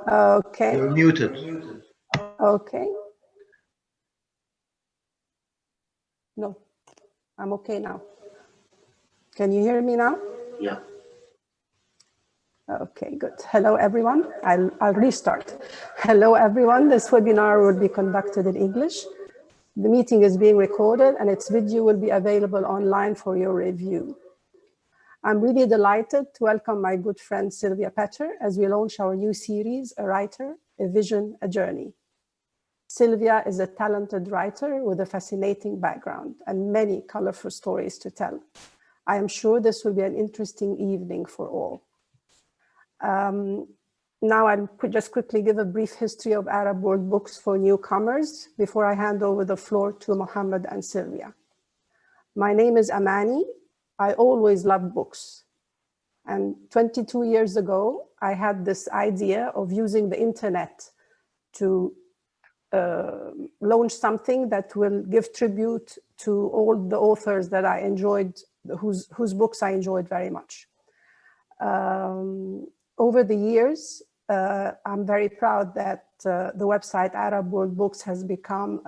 Okay. You're muted. Okay. No, I'm okay now. Can you hear me now? Yeah. Okay, good. Hello, everyone. I'll restart. Hello, everyone. This webinar will be conducted in English. The meeting is being recorded and its video will be available online for your review. I'm really delighted to welcome my good friend Sylvia Petter as we launch our new series, A Writer, A Vision, A Journey. Sylvia is a talented writer with a fascinating background and many colorful stories to tell. I am sure this will be an interesting evening for all. Now I'll just quickly give a brief history of Arab World Books for newcomers before I hand over the floor to Mohammed and Sylvia. My name is Amani. I always loved books. And 22 years ago, I had this idea of using the internet to launch something that will give tribute to all the authors that I enjoyed, whose books I enjoyed very much. Over the years, I'm very proud that the website Arab World Books has become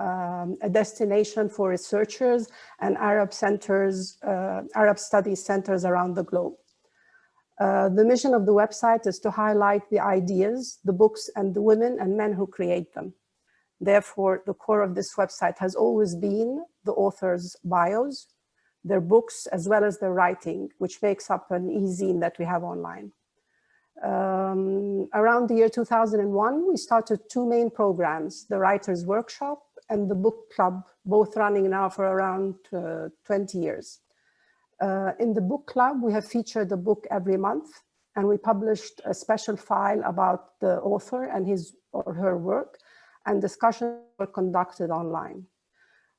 a destination for researchers and Arab centers, Arab studies centers around the globe. The mission of the website is to highlight the ideas, the books, and the women and men who create them. Therefore, the core of this website has always been the authors' bios, their books, as well as their writing, which makes up an e-zine that we have online. Around the year 2001, we started two main programs, the Writers' Workshop and the Book Club, both running now for around 20 years. In the Book Club, we have featured a book every month, and we published a special file about the author and his or her work, and discussions were conducted online.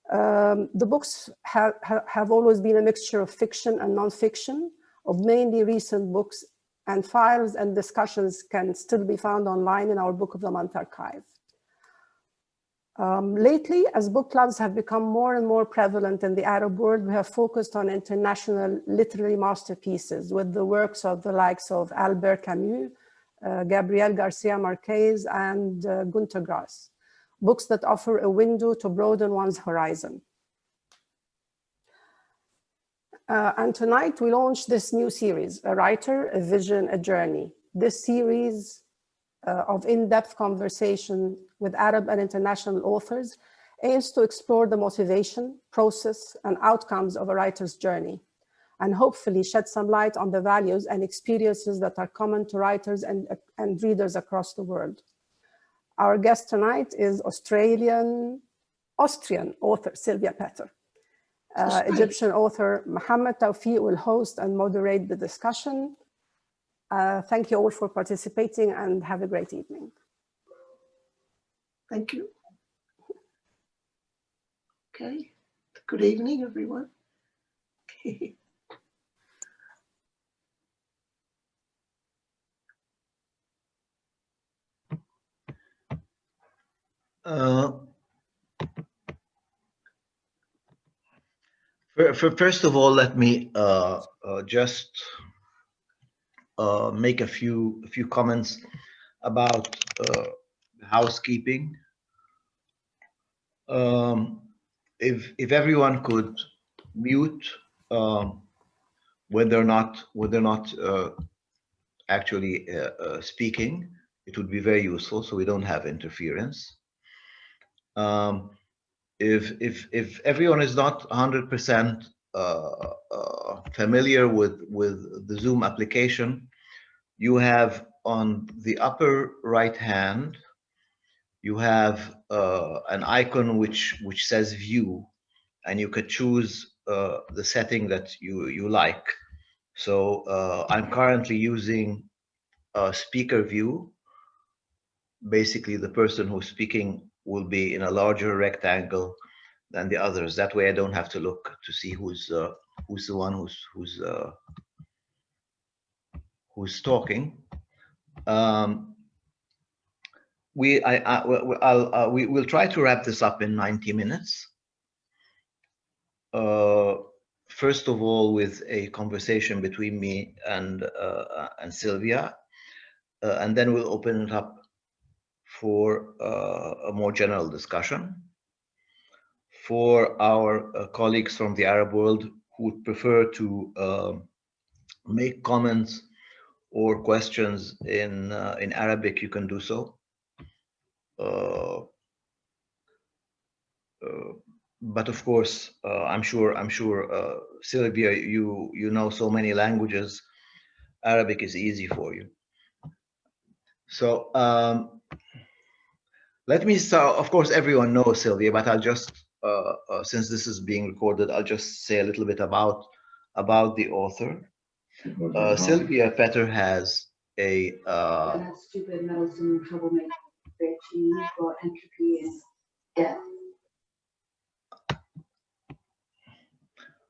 The books have always been a mixture of fiction and non-fiction, of mainly recent books, and files and discussions can still be found online in our Book of the Month archive. Lately, as book clubs have become more and more prevalent in the Arab world, we have focused on international literary masterpieces with the works of the likes of Albert Camus, Gabriel Garcia Marquez, and Günter Grass, books that offer a window to broaden one's horizon. And tonight we launch this new series, A Writer, A Vision, A Journey. This series of in-depth conversation with Arab and international authors aims to explore the motivation, process, and outcomes of a writer's journey, and hopefully shed some light on the values and experiences that are common to writers and readers across the world. Our guest tonight is Austrian author Sylvia Petter. Egyptian author Mohammed Tawfiq will host and moderate the discussion. Thank you all for participating and have a great evening. Thank you. Okay, good evening, everyone. Okay. First of all, let me just make a few comments about housekeeping. If everyone could mute when they're not actually speaking, it would be very useful, so we don't have interference. If everyone is not 100% familiar with the Zoom application, you have on the upper right hand, you have an icon which says View, and you could choose the setting that you like. So I'm currently using speaker view. Basically, the person who's speaking will be in a larger rectangle than the others. That way, I don't have to look to see who's the one who's talking. We'll try to wrap this up in 90 minutes. First of all, with a conversation between me and Sylvia, and then we'll open it up for a more general discussion. For our colleagues from the Arab world who would prefer to make comments or questions in Arabic, you can do so. But of course, I'm sure Sylvia, you know so many languages. Arabic is easy for you. So let me start. Of course, everyone knows Sylvia, but I'll just, since this is being recorded, I'll just say a little bit about the author. Sylvia Petter has a that stupid meddlesome troublemaker bitch you brought entropy and death.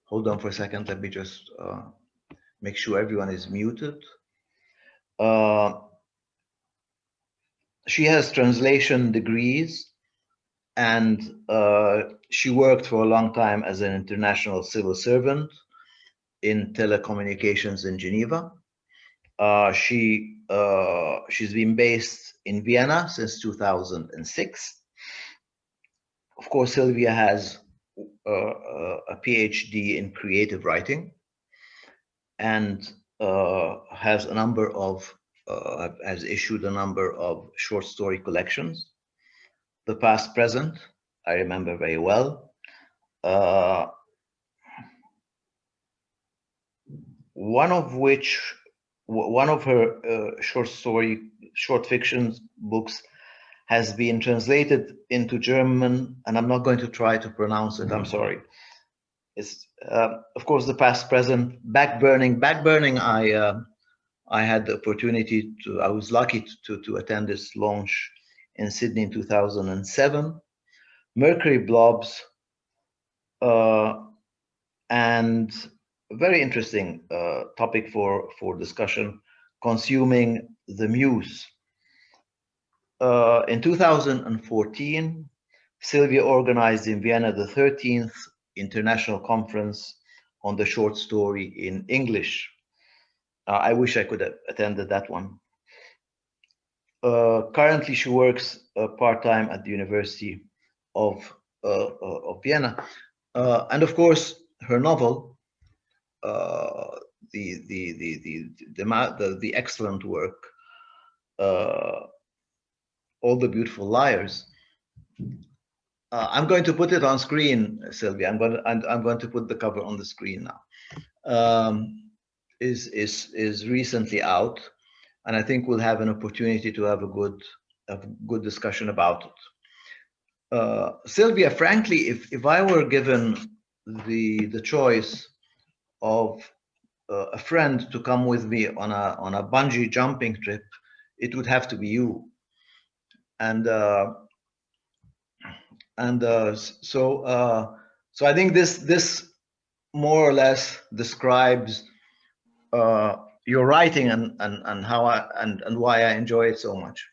Hold on for a second. Let me just make sure everyone is muted. She has translation degrees, and she worked for a long time as an international civil servant in telecommunications in Geneva. She's been based in Vienna since 2006. Of course, Sylvia has a PhD in creative writing, and has issued a number of short story collections. The Past Present, I remember very well. One of her short fiction books has been translated into German, and I'm not going to try to pronounce it, I'm sorry. It's, of course, The Past Present, Backburning. Backburning, I had the opportunity to, I was lucky to attend this launch in Sydney in 2007. Mercury Blobs, and a very interesting topic for discussion, Consuming the Muse. In 2014, Sylvia organized in Vienna the 13th International Conference on the Short Story in English. I wish I could have attended that one. Currently, she works part-time at the University of Vienna. And of course, her novel, the excellent work, All the Beautiful Liars. I'm going to put it on screen, Sylvia. I'm going to put the cover on the screen now. Is recently out, and I think we'll have an opportunity to have a good discussion about it. Sylvia, frankly, if I were given the choice of a friend to come with me on a bungee jumping trip, it would have to be you. And so I think this more or less describes your writing and how and why I enjoy it so much.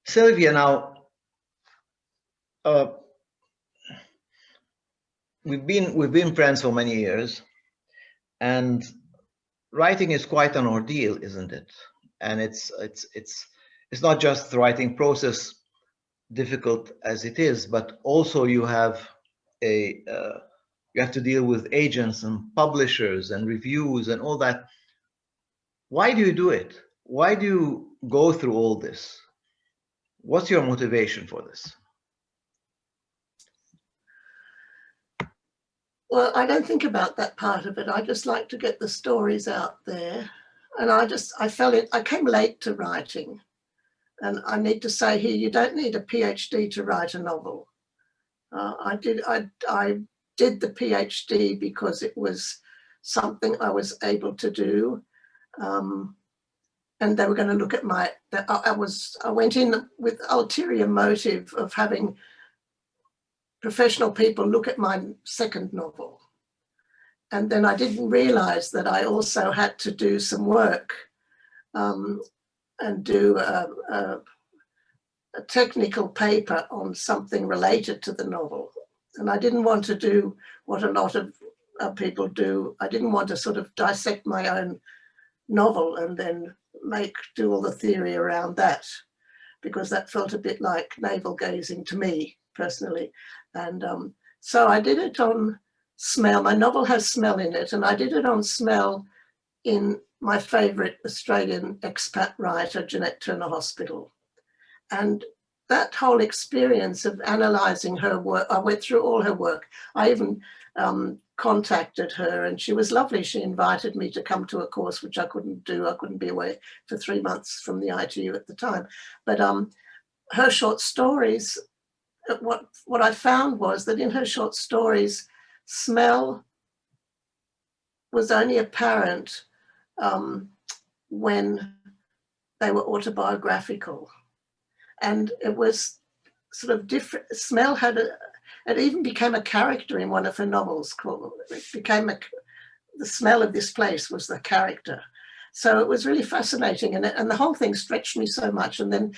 Sylvia, now we've been friends for many years, and writing is quite an ordeal, isn't it? And it's not just the writing process, difficult as it is, but also you have you have to deal with agents and publishers and reviews and all that. Why do you do it? Why do you go through all this? What's your motivation for this? Well, I don't think about that part of it. I just like to get the stories out there. And I came late to writing. And I need to say here, you don't need a PhD to write a novel. I did the PhD because it was something I was able to do. And they were going to look at I went in with ulterior motive of having professional people look at my second novel. And then I didn't realize that I also had to do some work and do a technical paper on something related to the novel. And I didn't want to do what a lot of people do. I didn't want to sort of dissect my own novel and then do all the theory around that, because that felt a bit like navel gazing to me personally. And so I did it on smell. My novel has smell in it, and I did it on smell in my favourite Australian expat writer, Jeanette Turner Hospital. And that whole experience of analysing her work, I went through all her work. I even contacted her, and she was lovely. She invited me to come to a course, which I couldn't do. I couldn't be away for 3 months from the ITU at the time. But her short stories, what I found was that in her short stories, smell was only apparent when they were autobiographical. And it was sort of different. Smell had it even became a character in one of her novels called, it became the smell of this place was the character. So it was really fascinating, and the whole thing stretched me so much. And then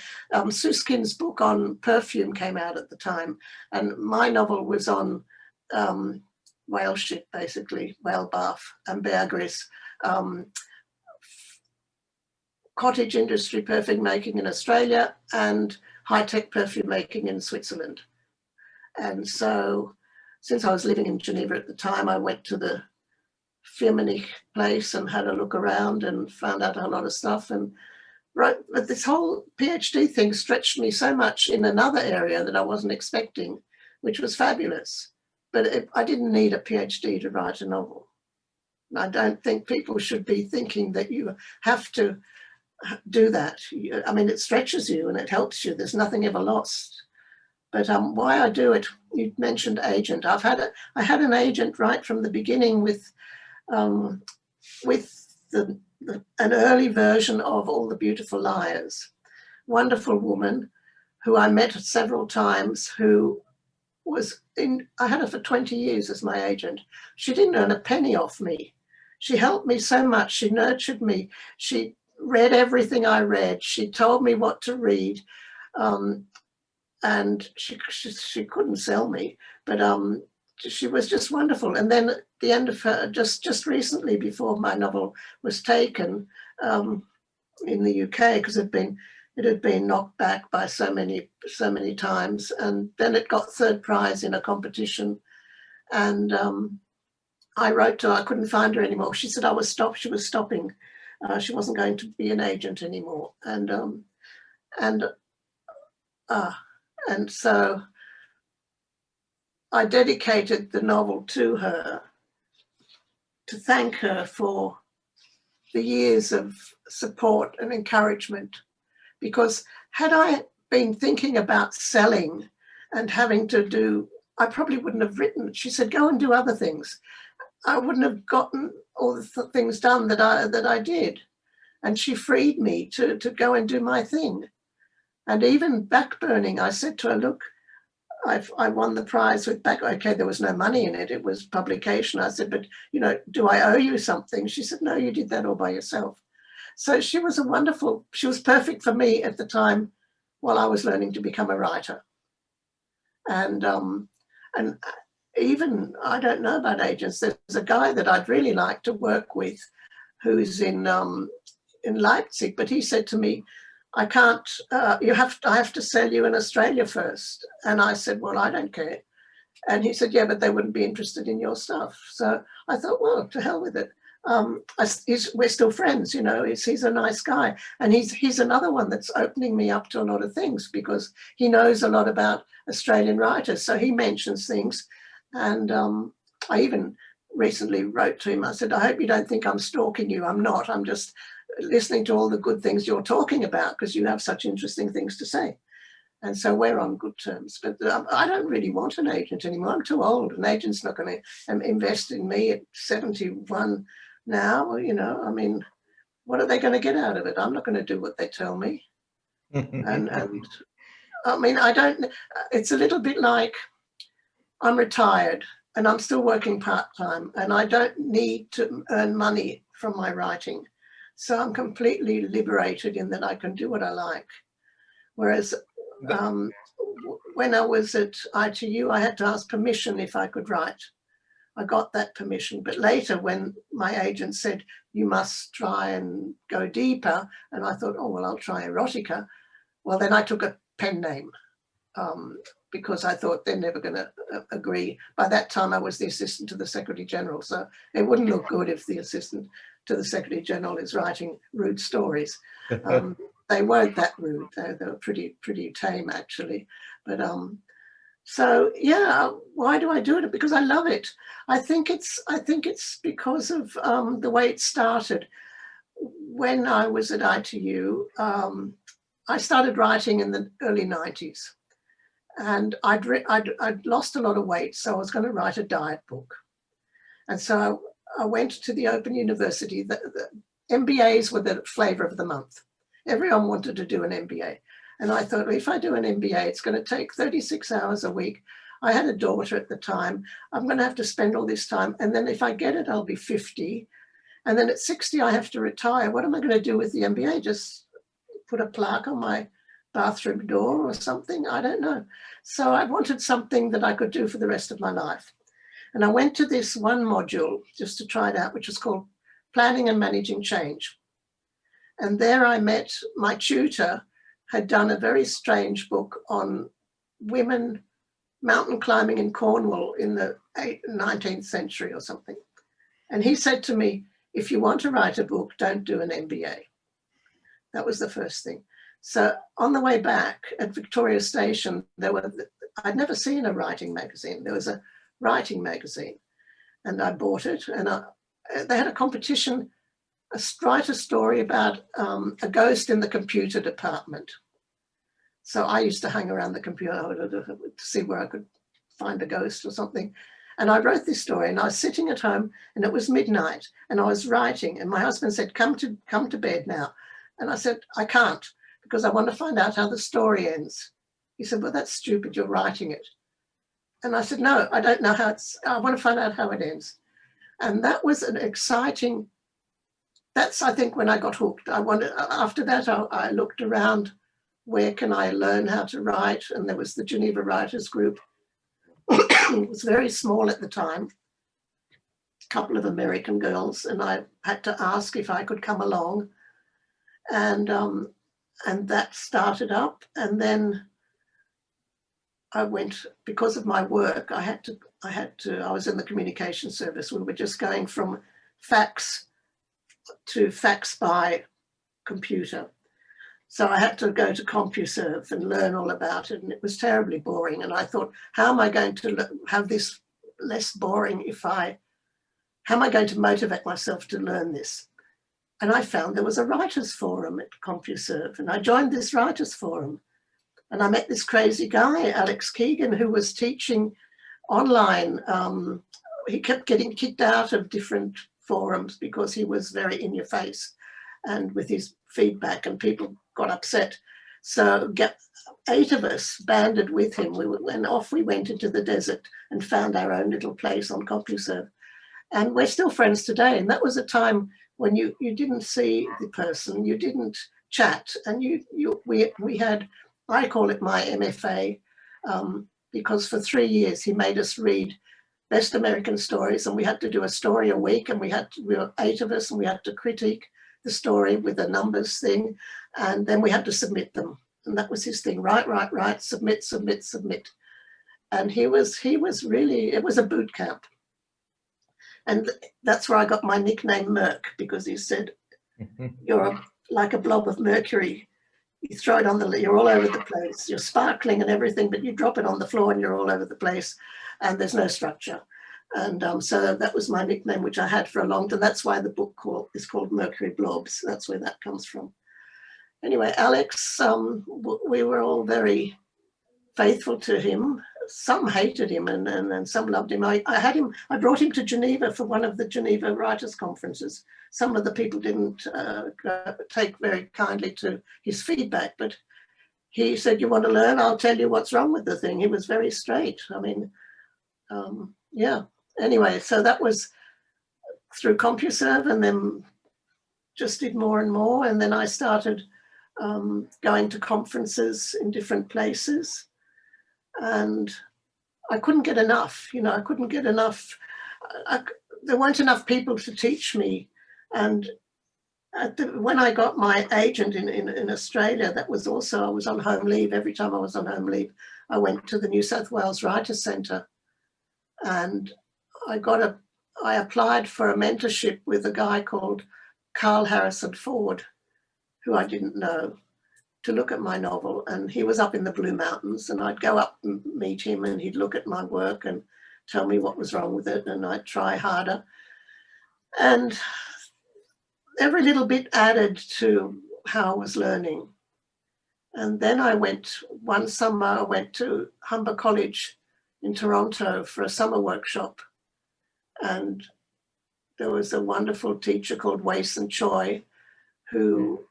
Susskind's book on perfume came out at the time, and my novel was on whale shit, basically, whale bath, ambergris, cottage industry perfume making in Australia, and high-tech perfume making in Switzerland. And so, since I was living in Geneva at the time, I went to the Firmenich place and had a look around and found out a lot of stuff. And but this whole PhD thing stretched me so much in another area that I wasn't expecting, which was fabulous. But I didn't need a PhD to write a novel. I don't think people should be thinking that you have to do that. I mean, it stretches you and it helps you. There's nothing ever lost. But why I do it, you mentioned agent. I had an agent right from the beginning with an early version of All the Beautiful Liars. Wonderful woman who I met several times, who was I had her for 20 years as my agent. She didn't earn a penny off me. She helped me so much. She nurtured me. She read everything I read. She told me what to read. And she couldn't sell me, but she was just wonderful. And then at the end of her, just recently, before my novel was taken in the UK, because it had been knocked back by so many times, and then it got third prize in a competition. And I wrote to her, I couldn't find her anymore. She said she was stopping. She wasn't going to be an agent anymore. And so I dedicated the novel to her, to thank her for the years of support and encouragement. Because had I been thinking about selling and having to do, I probably wouldn't have written. She said, go and do other things. I wouldn't have gotten all the things done that I did. And she freed me to go and do my thing. And even backburning, I said to her, look, I won the prize with okay, there was no money in it. It was publication. I said, but, do I owe you something? She said, no, you did that all by yourself. So she was she was perfect for me at the time while I was learning to become a writer. And even, I don't know about agents. There's a guy that I'd really like to work with who's in Leipzig, but he said to me, I can't, I have to sell you in Australia first. And I said, well, I don't care. And he said, yeah, but they wouldn't be interested in your stuff. So I thought, well, to hell with it. We're still friends, he's a nice guy. And he's another one that's opening me up to a lot of things, because he knows a lot about Australian writers. So he mentions things. And I even recently wrote to him. I said, I hope you don't think I'm stalking you. I'm not. I'm just listening to all the good things you're talking about, because you have such interesting things to say. And so we're on good terms. But I don't really want an agent anymore. I'm too old. An agent's not going to invest in me at 71 now. I mean, what are they going to get out of it? I'm not going to do what they tell me. and I mean, it's a little bit like I'm retired and I'm still working part-time, and I don't need to earn money from my writing. So I'm completely liberated in that I can do what I like. Whereas when I was at ITU, I had to ask permission if I could write. I got that permission. But later, when my agent said, you must try and go deeper, and I thought, oh, well, I'll try erotica. Well, then I took a pen name because I thought they're never going to agree. By that time, I was the assistant to the Secretary General, so it wouldn't look good if the assistant to the Secretary General is writing rude stories. They weren't that rude. They were pretty tame, actually. But so yeah, why do I do it? Because I love it. I think it's because of the way it started. When I was at ITU, I started writing in the early 90s, and I'd lost a lot of weight, so I was going to write a diet book. And so I went to the Open University. The MBAs were the flavor of the month. Everyone wanted to do an MBA. And I thought, well, if I do an MBA, it's going to take 36 hours a week. I had a daughter at the time. I'm going to have to spend all this time. And then if I get it, I'll be 50. And then at 60, I have to retire. What am I going to do with the MBA? Just put a plaque on my bathroom door or something? I don't know. So I wanted something that I could do for the rest of my life. And I went to this one module just to try it out, which was called Planning and Managing Change. And there I met my tutor, had done a very strange book on women mountain climbing in Cornwall in the 19th century or something. And he said to me, if you want to write a book, don't do an MBA. That was the first thing. So on the way back at Victoria Station, I'd never seen a writing magazine. There was a writing magazine, and I bought it, and they had a competition, write a story about a ghost in the computer department. So I used to hang around the computer to see where I could find a ghost or something. And I wrote this story, and I was sitting at home, and it was midnight, and I was writing, and my husband said, come to bed now. And I said, I can't, because I want to find out how the story ends. He said, well, that's stupid, you're writing it. And I said, no, I don't know how I want to find out how it ends. And that was an exciting, that's, I think, when I got hooked. After that, I looked around, where can I learn how to write? And there was the Geneva Writers Group. It was very small at the time, a couple of American girls, and I had to ask if I could come along. And that started up. And then I went, because of my work, I was in the communication service. We were just going from fax to fax by computer. So I had to go to CompuServe and learn all about it, and it was terribly boring. And I thought, how am I going to have this less boring how am I going to motivate myself to learn this? And I found there was a writers forum at CompuServe, and I joined this writers forum. And I met this crazy guy, Alex Keegan, who was teaching online. He kept getting kicked out of different forums because he was very in your face and with his feedback, and people got upset. So 8 of us banded with him. And off we went into the desert and found our own little place on CompuServe. And we're still friends today. And that was a time when you didn't see the person, you didn't chat, and we had, I call it my MFA, because for 3 years he made us read Best American Stories, and we had to do a story a week, and we were 8 of us, and we had to critique the story with a numbers thing, and then we had to submit them. And that was his thing, write, submit. And he was really, it was a boot camp. And that's where I got my nickname Merc, because he said, you're like a blob of mercury. You throw it you're all over the place. You're sparkling and everything, but you drop it on the floor and you're all over the place, and there's no structure. And so that was my nickname, which I had for a long time. That's why the book is called Mercury Blobs. That's where that comes from. Anyway, Alex, we were all very faithful to him. Some hated him and some loved him. I brought him to Geneva for one of the Geneva Writers' Conferences. Some of the people didn't take very kindly to his feedback, but he said, you want to learn? I'll tell you what's wrong with the thing. He was very straight. I mean, yeah. Anyway, so that was through CompuServe, and then just did more and more. And then I started going to conferences in different places. And I couldn't get enough, I couldn't get enough. there weren't enough people to teach me. And when I got my agent in Australia, that was also, I was on home leave. Every time I was on home leave, I went to the New South Wales Writers Centre, and I applied for a mentorship with a guy called Carl Harrison Ford, who I didn't know, to look at my novel. And he was up in the Blue Mountains, and I'd go up and meet him, and he'd look at my work and tell me what was wrong with it, and I'd try harder. And every little bit added to how I was learning. And then one summer I went to Humber College in Toronto for a summer workshop. And there was a wonderful teacher called Wason Choi, who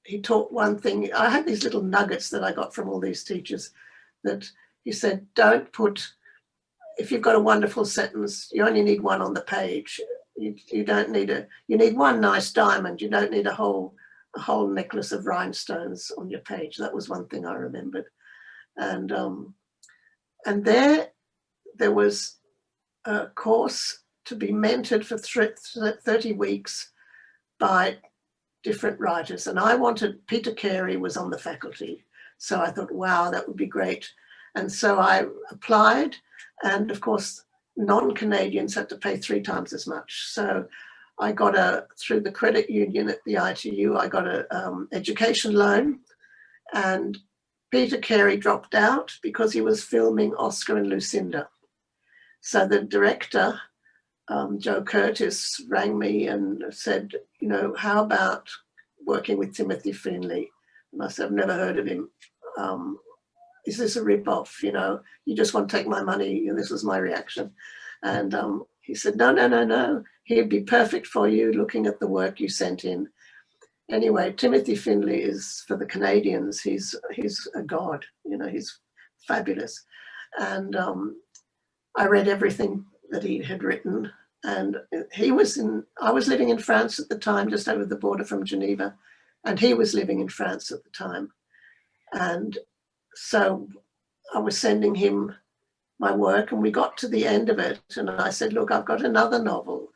he taught one thing. I had these little nuggets that I got from all these teachers, that he said, don't put, if you've got a wonderful sentence, you only need one on the page. You don't need you need one nice diamond. You don't need a whole necklace of rhinestones on your page. That was one thing I remembered. And there was a course to be mentored for 30 weeks by different writers. And Peter Carey was on the faculty. So I thought, wow, that would be great. And so I applied, and of course, non-Canadians had to pay 3 times as much. So I got through the credit union at the ITU, I got an education loan, and Peter Carey dropped out because he was filming Oscar and Lucinda. So the director, Joe Curtis, rang me and said, you know, how about working with Timothy Finley? And I said, I've never heard of him. Is this a rip-off? You know, you just want to take my money? And this was my reaction. And he said, no, he'd be perfect for you, looking at the work you sent in. Anyway, Timothy Finley is, for the Canadians, he's a god. You know, he's fabulous. And I read everything that he had written. And I was living in France at the time, just over the border from Geneva, and he was living in France at the time. And so I was sending him my work, and we got to the end of it, and I said, look, I've got another novel.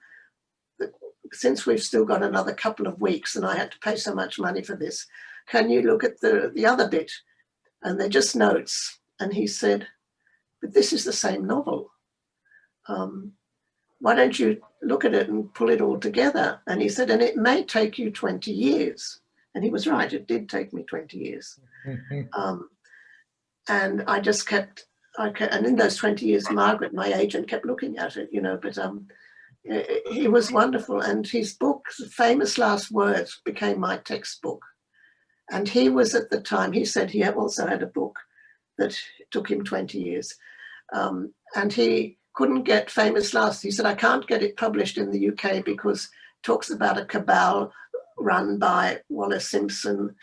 Since we've still got another couple of weeks and I had to pay so much money for this, can you look at the other bit? And they're just notes. And he said, but this is the same novel. Why don't you look at it and pull it all together? And he said, and it may take you 20 years. And he was right, it did take me 20 years. And I just kept, and in those 20 years, Margaret, my agent, kept looking at it, you know, but he was wonderful. And his book, Famous Last Words, became my textbook. And he was, at the time, he said he also had a book that took him 20 years. And he couldn't get Famous Last. He said, I can't get it published in the UK because it talks about a cabal run by Wallace Simpson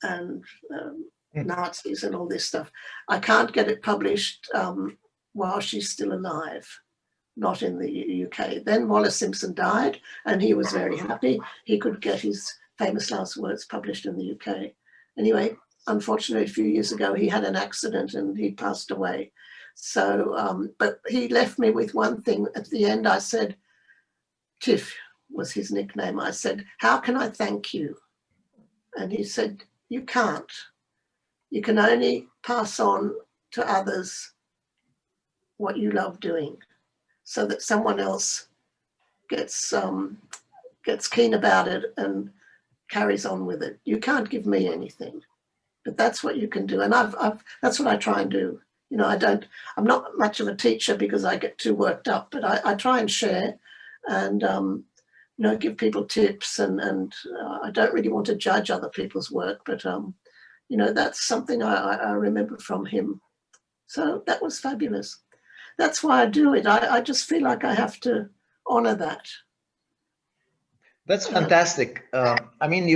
and Nazis and all this stuff. I can't get it published while she's still alive, not in the UK. Then Wallace Simpson died, and he was very happy. He could get his Famous Last Words published in the UK. Anyway, unfortunately, a few years ago, he had an accident and he passed away. So, but he left me with one thing. At the end, I said, Tiff was his nickname. I said, how can I thank you? And he said, you can't. You can only pass on to others what you love doing, so that someone else gets keen about it and carries on with it. You can't give me anything, but that's what you can do. And that's what I try and do. You know, I'm not much of a teacher because I get too worked up, but I try and share and, you know, give people tips, and I don't really want to judge other people's work, but, you know, that's something I remember from him. So that was fabulous. That's why I do it. I just feel like I have to honor that. That's fantastic. I mean,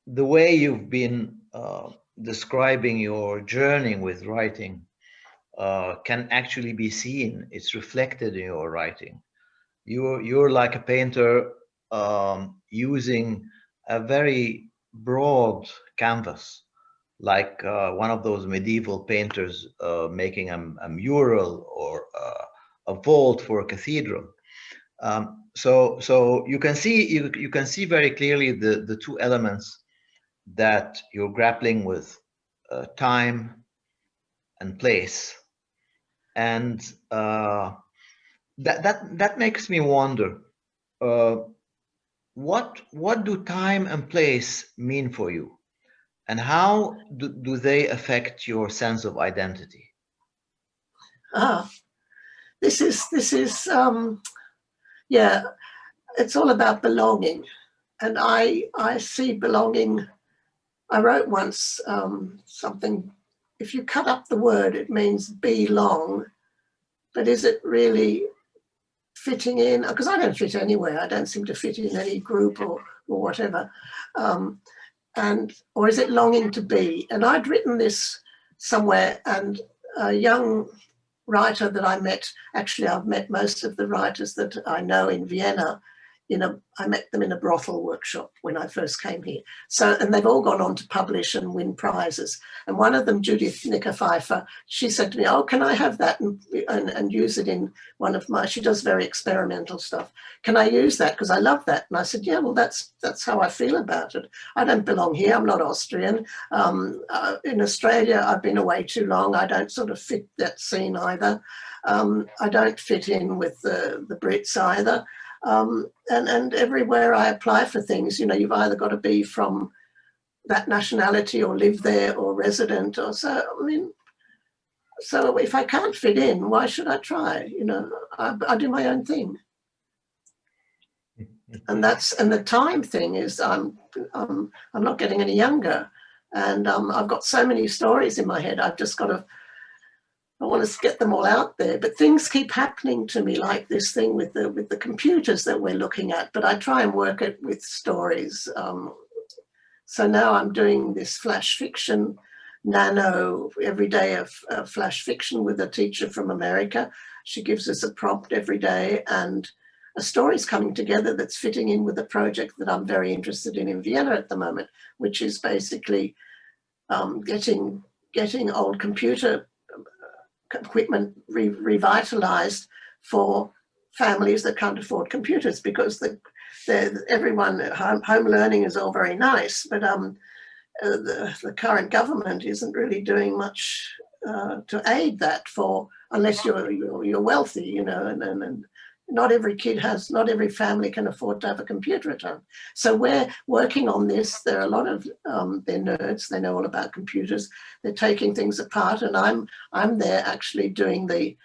the way you've been describing your journey with writing can actually be seen. It's reflected in your writing. You're like a painter using a very broad canvas like one of those medieval painters making a mural or a vault for a cathedral. So you can see you can see very clearly the two elements that you're grappling with, time and place, and that makes me wonder, what do time and place mean for you, and how do they affect your sense of identity? This is yeah, it's all about belonging, and I see belonging. I wrote once something. If you cut up the word, it means belong, but is it really fitting in? Because I don't fit anywhere. I don't seem to fit in any group or whatever. Or is it longing to be? And I'd written this somewhere, and a young writer that I met, actually I've met most of the writers that I know in Vienna, I met them in a brothel workshop when I first came here. So, and they've all gone on to publish and win prizes. And one of them, Judith Nicker-Pfeiffer, she said to me, oh, can I have that and use it in one of my, she does very experimental stuff. Can I use that? Because I love that. And I said, yeah, well, that's how I feel about it. I don't belong here. I'm not Austrian. In Australia, I've been away too long. I don't sort of fit that scene either. I don't fit in with the Brits either. And everywhere I apply for things, you've either got to be from that nationality or live there or resident or so. I mean, so if I can't fit in, why should I try? I do my own thing. And the time thing is I'm not getting any younger, and I've got so many stories in my head. I've just got to, I want to get them all out there, but things keep happening to me, like this thing with the computers that we're looking at, but I try and work it with stories. So now I'm doing this flash fiction, nano, every day of flash fiction with a teacher from America. She gives us a prompt every day, and a story's coming together that's fitting in with a project that I'm very interested in Vienna at the moment, which is basically getting old computer equipment revitalized for families that can't afford computers, because everyone at home learning is all very nice, but the current government isn't really doing much to aid that unless you're wealthy, and not every family can afford to have a computer at home. So we're working on this. There are a lot of they're nerds. They know all about computers. They're taking things apart, and I'm there actually doing the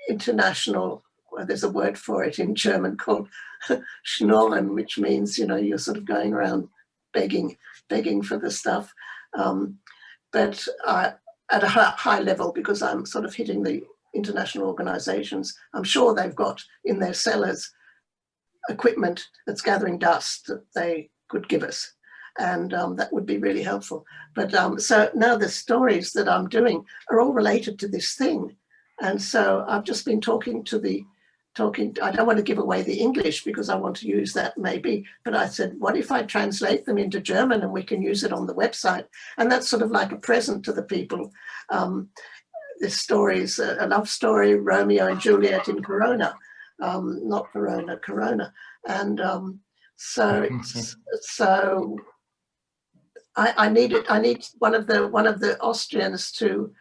international. Well, there's a word for it in German called Schnollen, which means you're sort of going around begging for the stuff, but at a high level, because I'm sort of hitting the international organizations. I'm sure they've got in their cellars equipment that's gathering dust that they could give us, and that would be really helpful. But so now the stories that I'm doing are all related to this thing, and so I've just been talking. I don't want to give away the English because I want to use that maybe, but I said, what if I translate them into German and we can use it on the website? And that's sort of like a present to the people. This story is a love story, Romeo and Juliet in Corona, not Verona, Corona. And so I need one of the Austrians to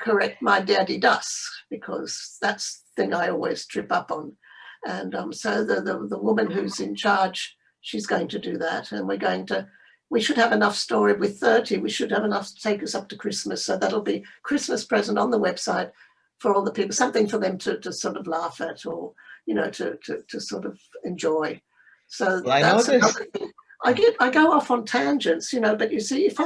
correct my daddy das, because that's the thing I always trip up on. And so the woman who's in charge, she's going to do that, and we should have enough story with 30. We should have enough to take us up to Christmas. So that'll be Christmas present on the website for all the people, something for them to sort of laugh at, or, to sort of enjoy. So well, that's another thing. I go off on tangents, but you see, if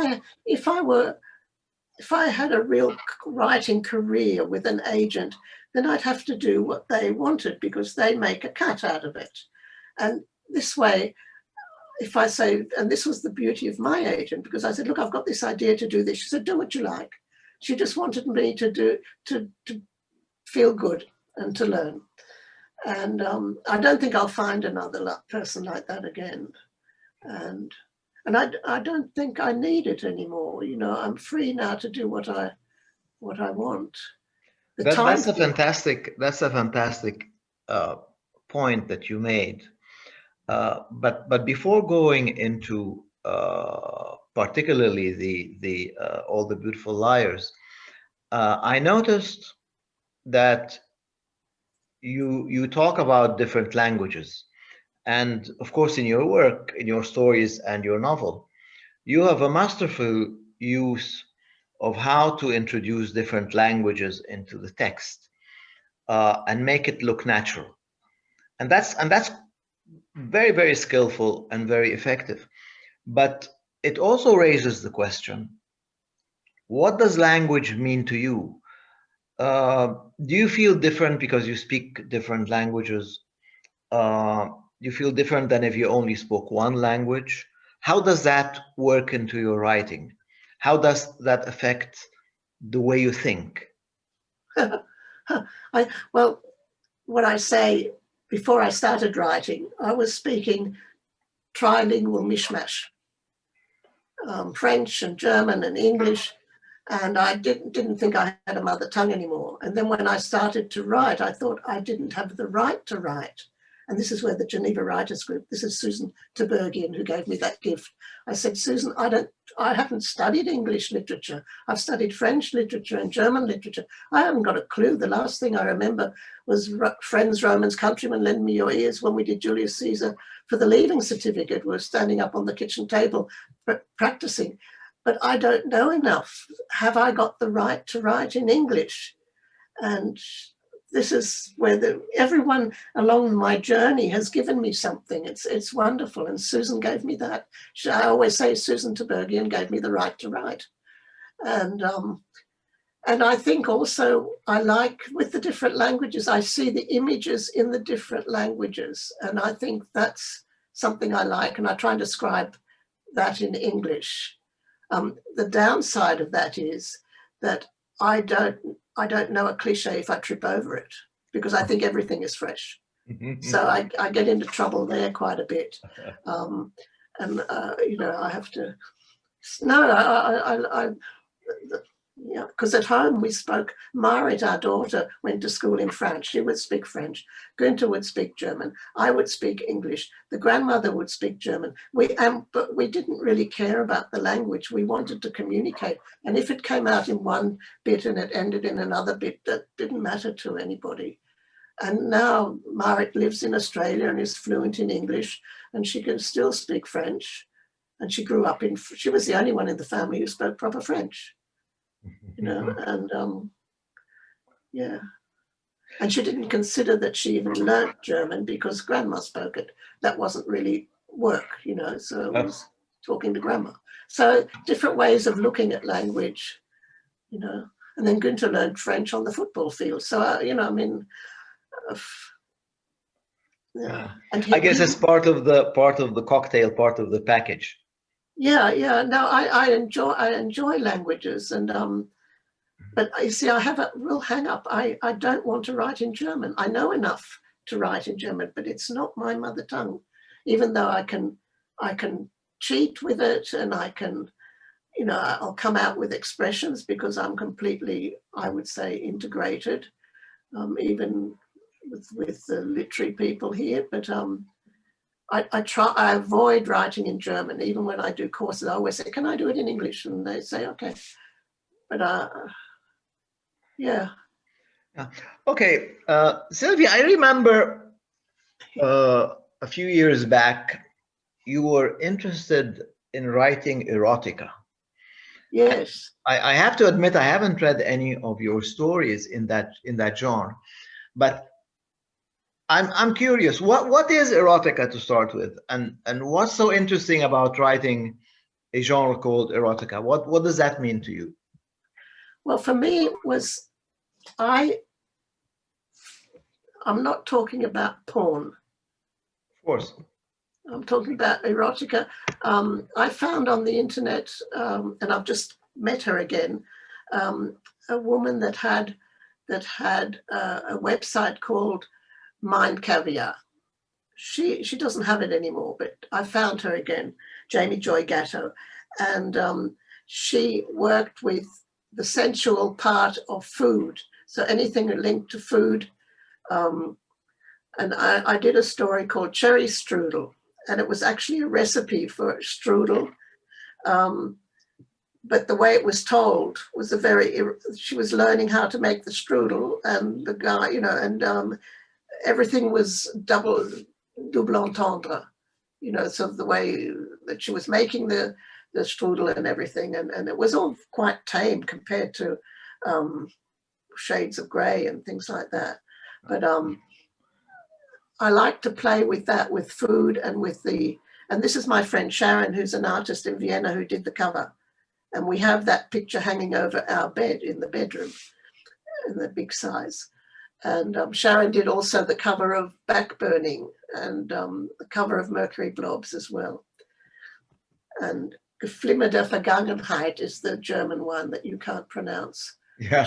I had a real writing career with an agent, then I'd have to do what they wanted, because they make a cut out of it. And this way, if I say, and this was the beauty of my agent, because I said, look, I've got this idea to do this. She said, do what you like. She just wanted me to feel good and to learn. And I don't think I'll find another person like that again. And And I don't think I need it anymore. You know, I'm free now to do what I want. That's a fantastic point that you made. But before going into particularly the All the Beautiful Liars, I noticed that you talk about different languages, and of course in your work, in your stories and your novel, you have a masterful use of how to introduce different languages into the text and make it look natural, and that's very, very skillful and very effective. But it also raises the question, what does language mean to you? Do you feel different because you speak different languages? You feel different than if you only spoke one language? How does that work into your writing? How does that affect the way you think? Well, what I say, before I started writing, I was speaking trilingual mishmash, French and German and English, and I didn't think I had a mother tongue anymore. And then when I started to write, I thought I didn't have the right to write. And this is where the Geneva Writers Group, this is Susan Tabergian who gave me that gift. I said, Susan, I haven't studied English literature. I've studied French literature and German literature. I haven't got a clue. The last thing I remember was Friends, Romans, Countrymen, Lend Me Your Ears when we did Julius Caesar for the leaving certificate. We were standing up on the kitchen table practicing. But I don't know enough. Have I got the right to write in English? And this is where everyone along my journey has given me something. It's wonderful. And Susan gave me that. I always say Susan Tabergian gave me the right to write. And I think also I like, with the different languages, I see the images in the different languages. And I think that's something I like. And I try and describe that in English. The downside of that is that I don't know a cliche if I trip over it, because I think everything is fresh. So I get into trouble there quite a bit. You know, I have to, yeah, because at home we spoke, Marit, our daughter, went to school in France. She would speak French. Günther would speak German. I would speak English. The grandmother would speak German. But we didn't really care about the language. We wanted to communicate. And if it came out in one bit and it ended in another bit, that didn't matter to anybody. And now Marit lives in Australia and is fluent in English, and she can still speak French. And she grew up she was the only one in the family who spoke proper French. You know, and yeah, and she didn't consider that she even learnt German because grandma spoke it. That wasn't really work, you know, so it was talking to grandma. So different ways of looking at language, you know. And then Günther learned French on the football field. So, you know, I mean, yeah. And I guess it's part of the cocktail, part of the package. Yeah, yeah. No, I enjoy languages, and but you see, I have a real hang up. I don't want to write in German. I know enough to write in German, but it's not my mother tongue. Even though I can cheat with it, and I can, you know, I'll come out with expressions because I'm completely, I would say, integrated, even with the literary people here. But I avoid writing in German. Even when I do courses, I always say, "Can I do it in English?" And they say, "Okay." But yeah. Okay, Sylvia, I remember a few years back, you were interested in writing erotica. Yes. I have to admit, I haven't read any of your stories in that genre, but I'm curious. What is erotica to start with, and what's so interesting about writing a genre called erotica? What does that mean to you? Well, for me, it was I'm not talking about porn. Of course. I'm talking about erotica. I found on the internet, and I've just met her again, a woman that had a website called Mind Caviar. she doesn't have it anymore, but I found her again, Jamie Joy Gatto, and she worked with the sensual part of food. So anything linked to food. And I did a story called Cherry Strudel, and it was actually a recipe for strudel. But the way it was told was she was learning how to make the strudel, and the guy, you know, and everything was double entendre, you know, so the way that she was making the strudel and everything, and it was all quite tame compared to Shades of Grey and things like that. But I like to play with that, with food and with and this is my friend Sharon, who's an artist in Vienna, who did the cover. And we have that picture hanging over our bed in the bedroom, in the big size. And Sharon did also the cover of Backburning and the cover of Mercury Blobs as well. And Geflimmer der Vergangenheit is the German one that you can't pronounce. Yeah.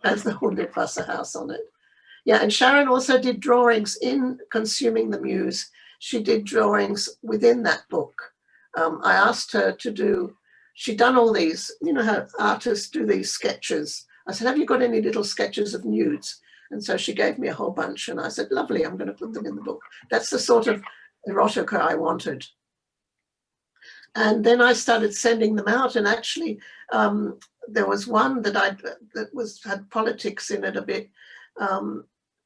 Has the Hundewasserhaus on it. Yeah, and Sharon also did drawings in Consuming the Muse. She did drawings within that book. I asked her to do, she'd done all these, you know how artists do these sketches. I said, have you got any little sketches of nudes? And so she gave me a whole bunch, and I said, lovely, I'm going to put them in the book. That's the sort of erotica I wanted. And then I started sending them out, and actually there was one that had politics in it a bit,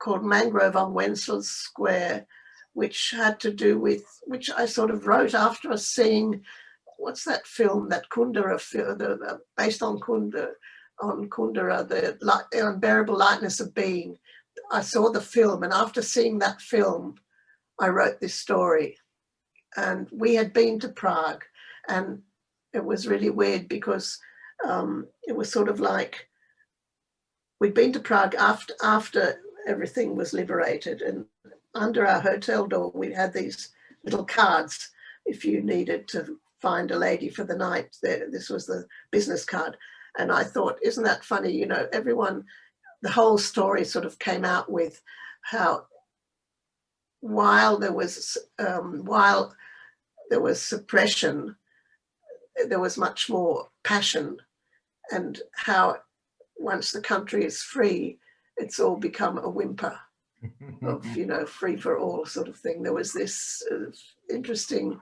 called Mangrove on Wenzel Square, which had to do with, which I sort of wrote after seeing, what's that film, that Kundera film, based on Kundera, the Unbearable Lightness of Being. I saw the film, and after seeing that film, I wrote this story. And we had been to Prague, and it was really weird because it was sort of like, we'd been to Prague after everything was liberated, and under our hotel door we had these little cards if you needed to find a lady for the night. This was the business card. And I thought, isn't that funny? You know, everyone, the whole story sort of came out with how while there was suppression, there was much more passion, and how once the country is free, it's all become a whimper of, you know, free for all sort of thing. There was this interesting,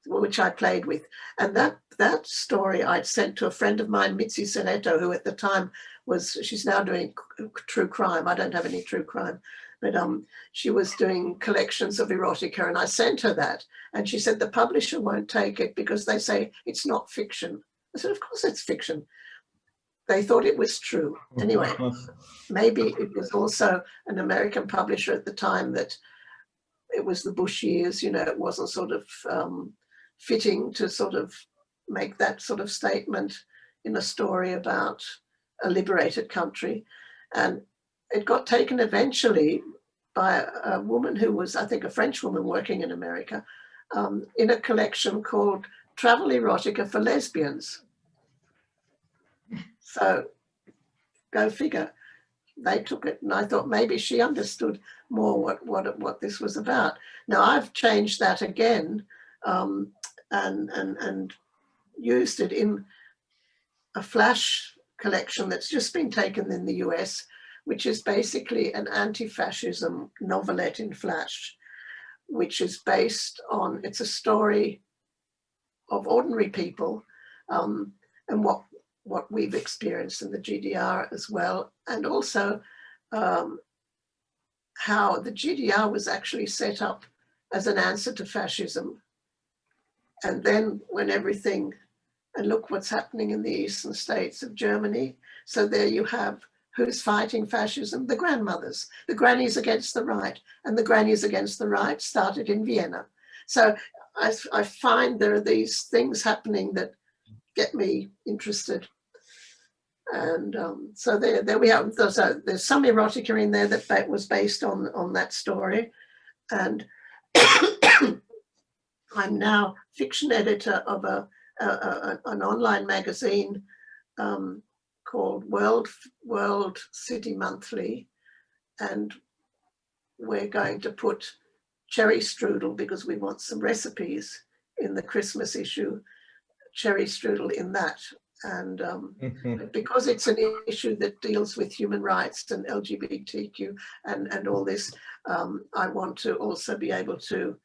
which I played with. And that story I'd sent to a friend of mine, Mitzi Seneto, who at the time she's now doing true crime. I don't have any true crime, but she was doing collections of erotica, and I sent her that. And she said, the publisher won't take it because they say it's not fiction. I said, of course it's fiction. They thought it was true. Anyway, maybe it was also an American publisher at the time, that it was the Bush years, you know, it wasn't sort of fitting to sort of make that sort of statement in a story about a liberated country. And it got taken eventually by a woman who was, I think, a French woman working in America, in a collection called Travel Erotica for Lesbians. So go figure. They took it, and I thought maybe she understood more what this was about. Now I've changed that again, and used it in a flash collection that's just been taken in the US, which is basically an anti-fascism novelette in flash, which is based on, it's a story of ordinary people, and what we've experienced in the GDR as well, and also how the GDR was actually set up as an answer to fascism. And then when everything, and look what's happening in the eastern states of Germany. So there you have who's fighting fascism? The grandmothers, the grannies against the right, and the grannies against the right started in Vienna. So I find there are these things happening that get me interested. And so there we have. There's some erotica in there that was based on that story. And I'm now fiction editor of an online magazine called World City Monthly, and we're going to put cherry strudel because we want some recipes in the Christmas issue, cherry strudel in that. And because it's an issue that deals with human rights and LGBTQ and all this, I want to also be able to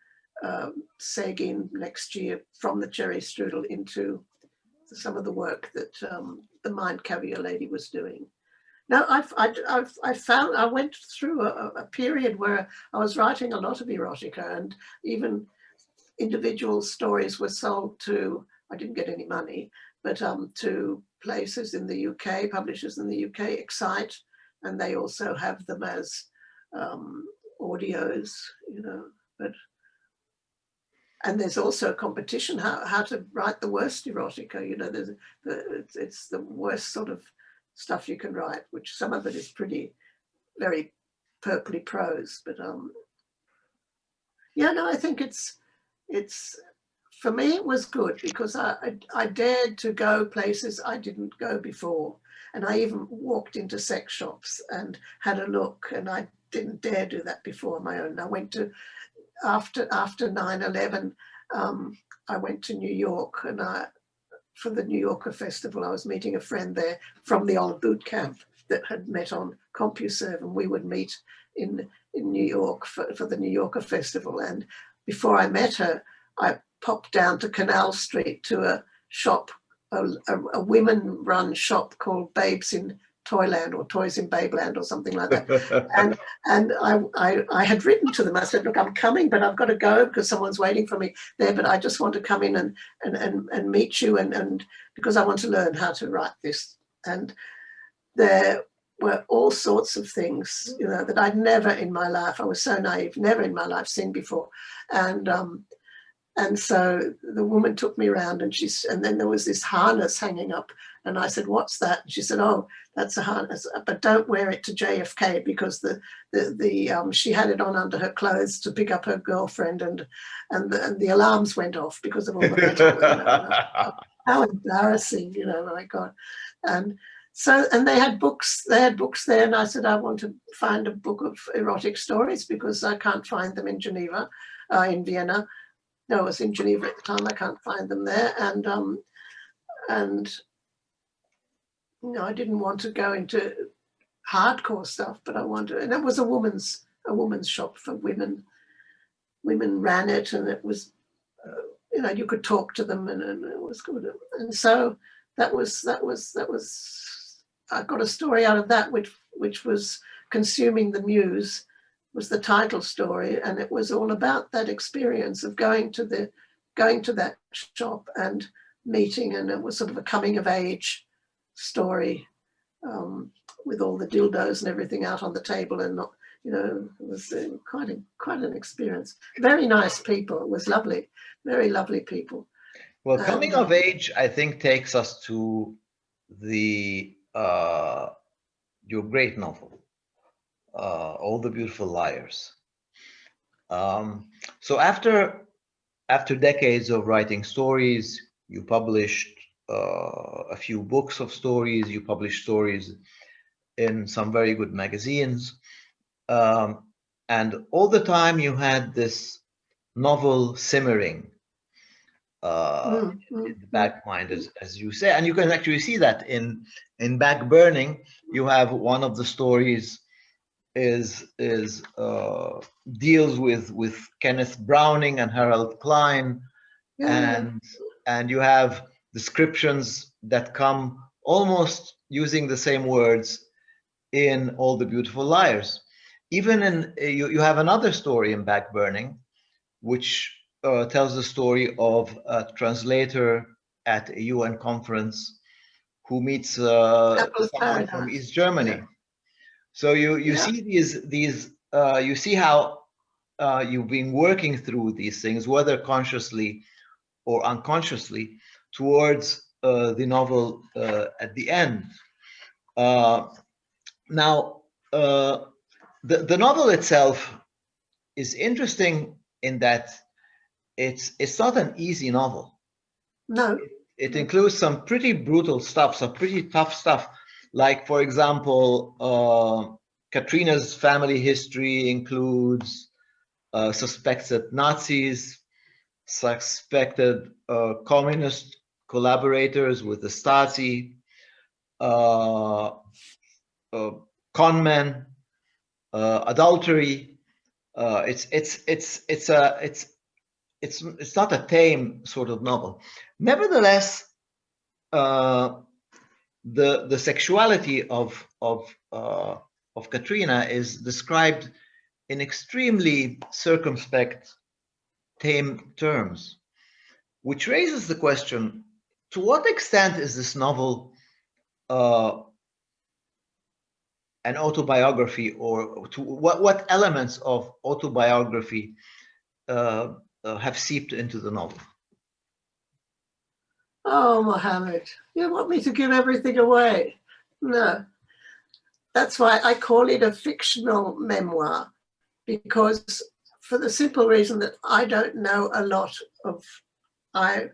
seg in next year from the cherry strudel into some of the work that the Mind Caviar lady was doing. Now, I found, I went through a period where I was writing a lot of erotica, and even individual stories were sold to, I didn't get any money, but to places in the UK, publishers in the UK, Excite, and they also have them as audios, you know, and there's also a competition how to write the worst erotica, you know, it's the worst sort of stuff you can write, which some of it is pretty, very purpley prose, but yeah, no, I think it's, for me, it was good because I dared to go places I didn't go before. And I even walked into sex shops and had a look, and I didn't dare do that before on my own. I went to, after 9/11, I went to New York, and for the New Yorker Festival, I was meeting a friend there from the old boot camp that had met on CompuServe, and we would meet in New York for the New Yorker Festival. And before I met her, I popped down to Canal Street to a shop, a women-run shop called Babes in Toyland or Toys in Babeland or something like that. and I had written to them. I said, look, I'm coming, but I've got to go because someone's waiting for me there. But I just want to come in and meet you, and because I want to learn how to write this. And there were all sorts of things, you know, that I'd never in my life, I was so naive, never in my life seen before. And so the woman took me around, and then there was this harness hanging up, and I said, what's that? And she said, oh, that's a harness, but don't wear it to JFK because she had it on under her clothes to pick up her girlfriend, and the alarms went off because of all the metal. You know, how embarrassing, you know, my God. And so, and they had books there, and I said, I want to find a book of erotic stories because I can't find them in Geneva, in Vienna. No, it was in Geneva at the time. I can't find them there, and you know, I didn't want to go into hardcore stuff, but I wanted, and it was a woman's shop for women. Women ran it, and it was, you know, you could talk to them, and it was good. And so that was. I got a story out of that, which was Consuming the Muse. Was the title story, and it was all about that experience of going to that shop and meeting, and it was sort of a coming of age story with all the dildos and everything out on the table, and not, you know, it was quite an experience. Very nice people. It was lovely, very lovely people. Well, coming of age, I think, takes us to the your great novel. All the Beautiful Liars. So after decades of writing stories, you published a few books of stories. You published stories in some very good magazines, and all the time you had this novel simmering in the back mind, as you say, and you can actually see that in Back Burning. You have one of the stories deals with Kenneth Browning and Harold Klein, and you have descriptions that come almost using the same words in All the Beautiful Liars. Even in you have another story in Back Burning, which tells the story of a translator at a UN conference who meets someone from East Germany. Yeah. So you see these you see how you've been working through these things, whether consciously or unconsciously, towards the novel at the end. Now, the novel itself is interesting in that it's not an easy novel. No. It includes some pretty brutal stuff, some pretty tough stuff. Like, for example, Katrina's family history includes suspected Nazis, suspected communist collaborators with the Stasi, con men, adultery. It's not a tame sort of novel. Nevertheless, the sexuality of Katrina is described in extremely circumspect, tame terms, which raises the question: to what extent is this novel an autobiography, or to what elements of autobiography have seeped into the novel? Oh, Mohammed, you want me to give everything away? No. That's why I call it a fictional memoir, because for the simple reason that I don't know a lot of, I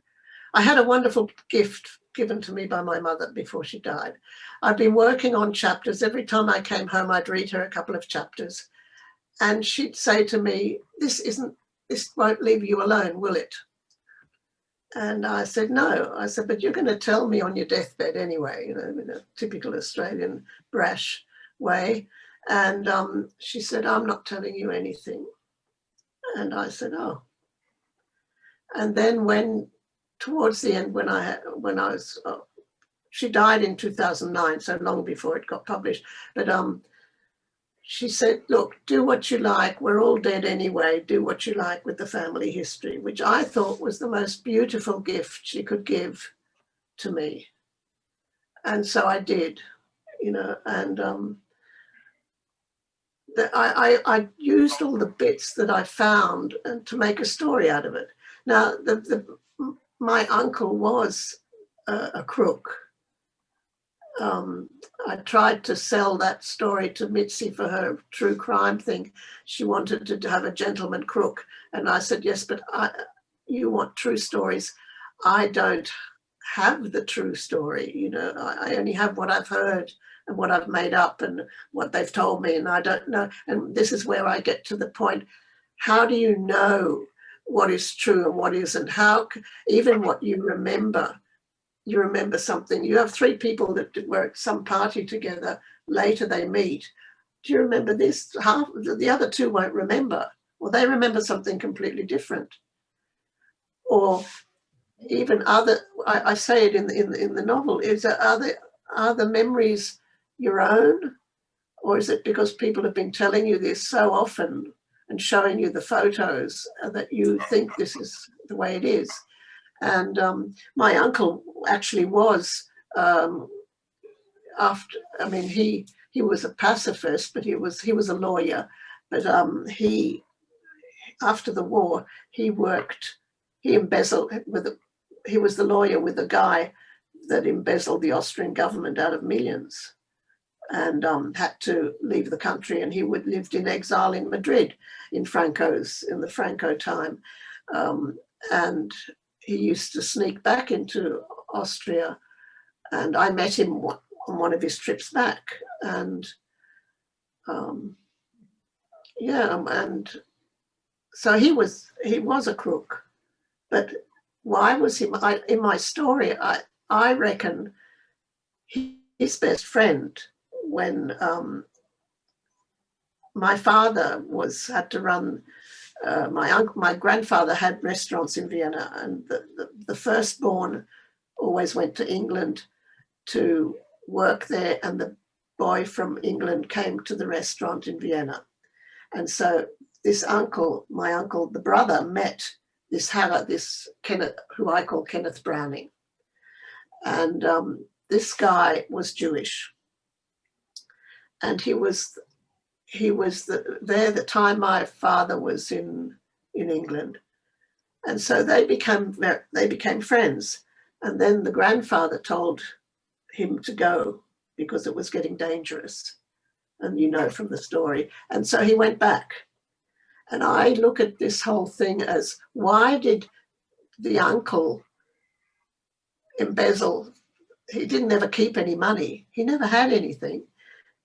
had a wonderful gift given to me by my mother before she died. I've been working on chapters. Every time I came home, I'd read her a couple of chapters, and she'd say to me, this won't leave you alone, will it? And I said, no. I said, but you're going to tell me on your deathbed anyway, you know, in a typical Australian brash way. And she said, I'm not telling you anything. And I said, oh. And then when, towards the end, when I was, she died in 2009, so long before it got published. But she said, look, do what you like. We're all dead anyway. Do what you like with the family history, which I thought was the most beautiful gift she could give to me. And so I did, you know, and I used all the bits that I found and to make a story out of it. Now, my uncle was a crook. I tried to sell that story to Mitzi for her true crime thing. She wanted to have a gentleman crook. And I said, yes, but you want true stories. I don't have the true story. You know, I only have what I've heard and what I've made up and what they've told me. And I don't know. And this is where I get to the point. How do you know what is true and what isn't? How, even what you remember something. You have three people that were at some party together. Later they meet. Do you remember this? Half the other two won't remember, or they remember something completely different. Or even other. I say it in the novel. Are the memories your own, or is it because people have been telling you this so often and showing you the photos that you think this is the way it is? And my uncle actually was, he was a pacifist, but he was a lawyer. But after the war, he embezzled he was the lawyer with the guy that embezzled the Austrian government out of millions, and had to leave the country. And he lived in exile in Madrid in the Franco time, and he used to sneak back into Austria, and I met him on one of his trips back. And and so he was a crook. But why was he? In my story, I reckon his best friend, when my father had to run. My grandfather had restaurants in Vienna, and the firstborn always went to England to work there, and the boy from England came to the restaurant in Vienna. And so my uncle, the brother, met this Kenneth, who I call Kenneth Browning. And this guy was Jewish. And he was there the time my father was in England. And so they became friends. And then the grandfather told him to go because it was getting dangerous. And you know from the story. And so he went back. And I look at this whole thing as, why did the uncle embezzle? He didn't ever keep any money. He never had anything.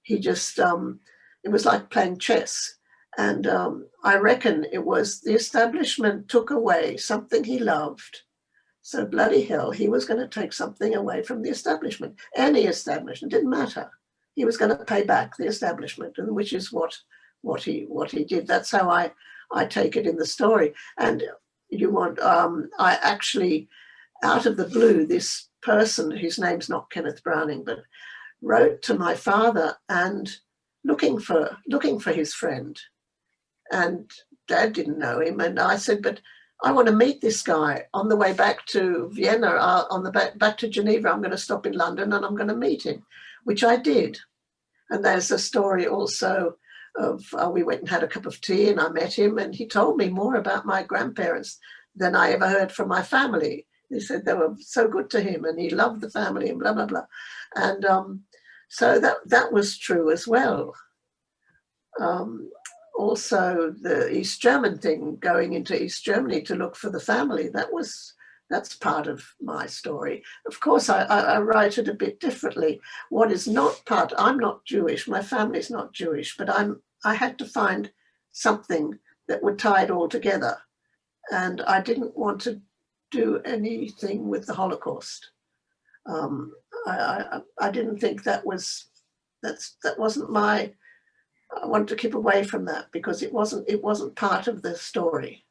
He just, it was like playing chess. And I reckon it was the establishment took away something he loved. So bloody hell, he was going to take something away from the establishment. Any establishment, didn't matter. He was going to pay back the establishment, and which is what he did. That's how I take it in the story. And you want, I actually, out of the blue, this person, whose name's not Kenneth Browning, but wrote to my father and looking for his friend. And Dad didn't know him. And I said, but I want to meet this guy on the way back to Vienna, on the back to Geneva. I'm going to stop in London and I'm going to meet him, which I did. And there's a story also of we went and had a cup of tea and I met him and he told me more about my grandparents than I ever heard from my family. He said they were so good to him and he loved the family and blah, blah, blah. And so that was true as well. Also, the East German thing, going into East Germany to look for the family, that's part of my story. Of course, I write it a bit differently. What is not part, I'm not Jewish, my family's not Jewish, but I had to find something that would tie it all together. And I didn't want to do anything with the Holocaust. I didn't think that wasn't my, I wanted to keep away from that because it wasn't part of the story.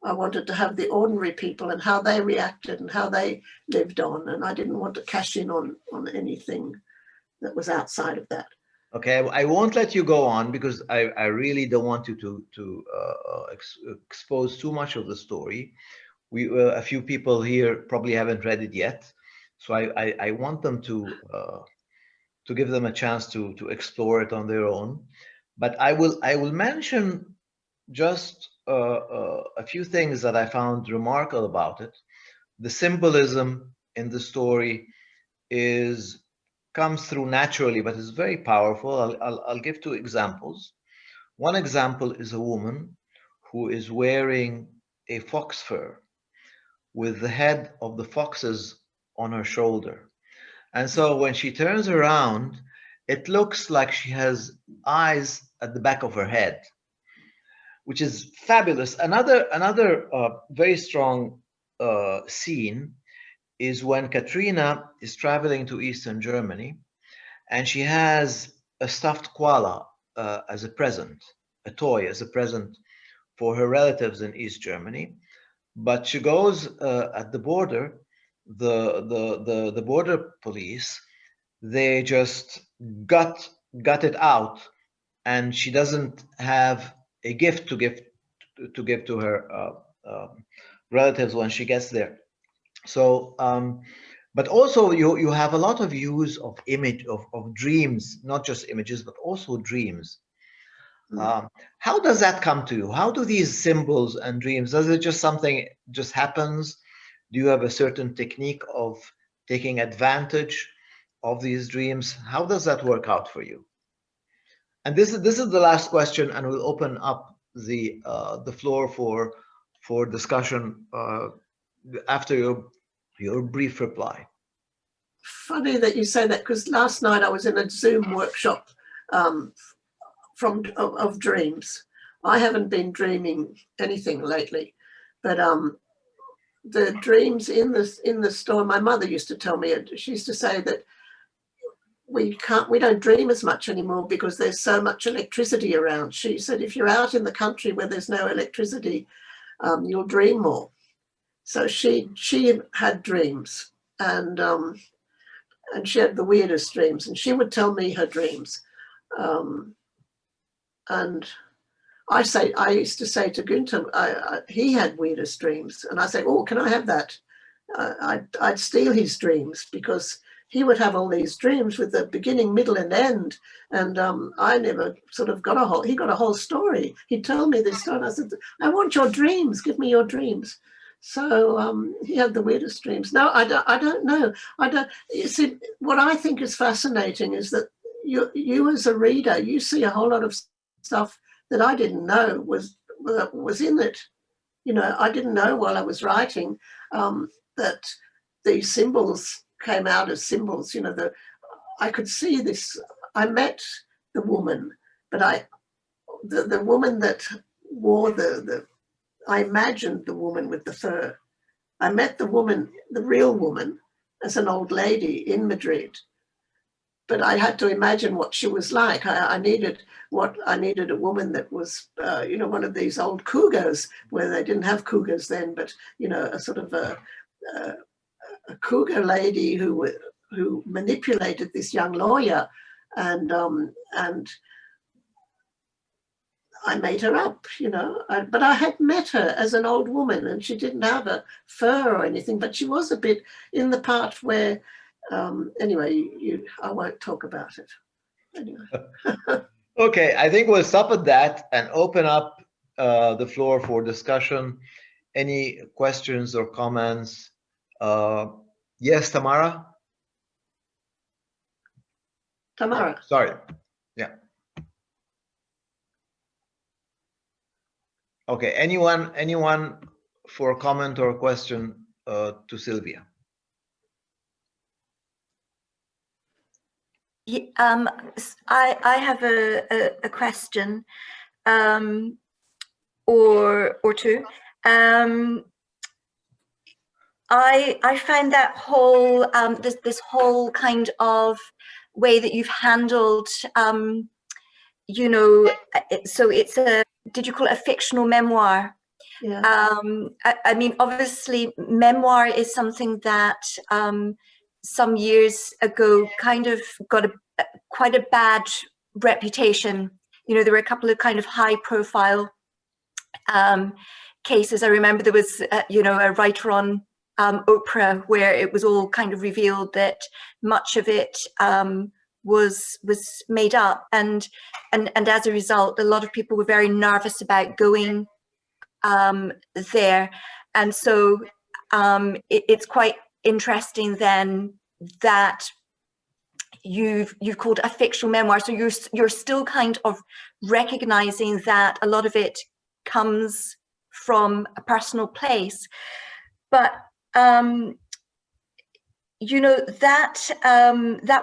I wanted to have the ordinary people and how they reacted and how they lived on, and I didn't want to cash in on anything that was outside of that. Okay, I won't let you go on because I really don't want you to expose too much of the story. A few people here probably haven't read it yet, so I want them to give them a chance to explore it on their own. But I will mention just a few things that I found remarkable about it. The symbolism in the story comes through naturally, but is very powerful. I'll give two examples. One example is a woman who is wearing a fox fur with the head of the foxes on her shoulder. And so when she turns around, it looks like she has eyes at the back of her head, which is fabulous. Another very strong scene is when Katrina is traveling to Eastern Germany, and she has a stuffed koala as a present, a toy as a present for her relatives in East Germany. But she goes at the border, the border police, they just gut it out, and she doesn't have a gift to give to her relatives when she gets there. So, but also you have a lot of use of of dreams, not just images, but also dreams. How does that come to you? How do these symbols and dreams, does it just something just happens? Do you have a certain technique of taking advantage of these dreams? How does that work out for you? And this is the last question, and we'll open up the floor for discussion after your brief reply. Funny that you say that, because last night I was in a Zoom workshop of dreams. I haven't been dreaming anything lately, but the dreams in the story, my mother used to tell me, she used to say that we don't dream as much anymore because there's so much electricity around. She said if you're out in the country where there's no electricity, you'll dream more. So she had dreams, and she had the weirdest dreams, and she would tell me her dreams. And I used to say to Günther, he had weirdest dreams, and I say, oh, can I have that? I'd steal his dreams, because he would have all these dreams with the beginning, middle, and end, and I never sort of got he got a whole story. He'd tell me this story, and I said, I want your dreams, give me your dreams. So he had the weirdest dreams. No, I don't know. You see, what I think is fascinating is that you as a reader, you see a whole lot of stuff that I didn't know was in it. You know, I didn't know while I was writing that these symbols came out as symbols. You know, I could see this. I met the woman, but the woman that wore I imagined the woman with the fur. I met the woman, the real woman, as an old lady in Madrid. But I had to imagine what she was like. I needed a woman that was, one of these old cougars, where they didn't have cougars then, but a sort of a cougar lady who manipulated this young lawyer, and I made her up, but I had met her as an old woman, and she didn't have a fur or anything, but she was a bit in the part where, anyway, I won't talk about it. Anyway. Okay, I think we'll stop at that and open up the floor for discussion. Any questions or comments? Yes, Tamara? Tamara. Sorry. Yeah. Okay, anyone for a comment or a question to Sylvia? I have a question or two. I find that whole this whole kind of way that you've handled, so it's did you call it a fictional memoir? Yeah. I mean, obviously, memoir is something that some years ago kind of got quite a bad reputation. There were a couple of kind of high-profile cases. I remember there was, a writer on Oprah where it was all kind of revealed that much of it was made up, and as a result, a lot of people were very nervous about going there, and so it's quite interesting then that you've called it a fictional memoir. So you're still kind of recognizing that a lot of it comes from a personal place, but that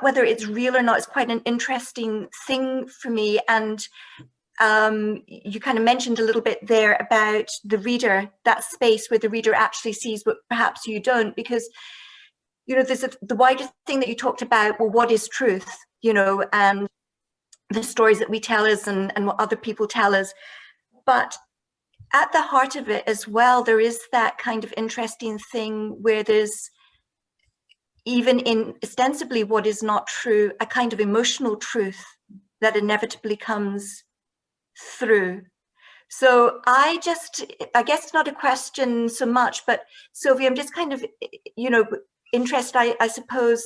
whether it's real or not is quite an interesting thing for me. And you kind of mentioned a little bit there about the reader, that space where the reader actually sees what perhaps you don't, because there's the wider thing that you talked about. Well, what is truth? And the stories that we tell us and what other people tell us. But at the heart of it as well, there is that kind of interesting thing where there's, even in ostensibly what is not true, a kind of emotional truth that inevitably comes through. So I guess it's not a question so much, but Sylvia, I'm just kind of, interested, I suppose,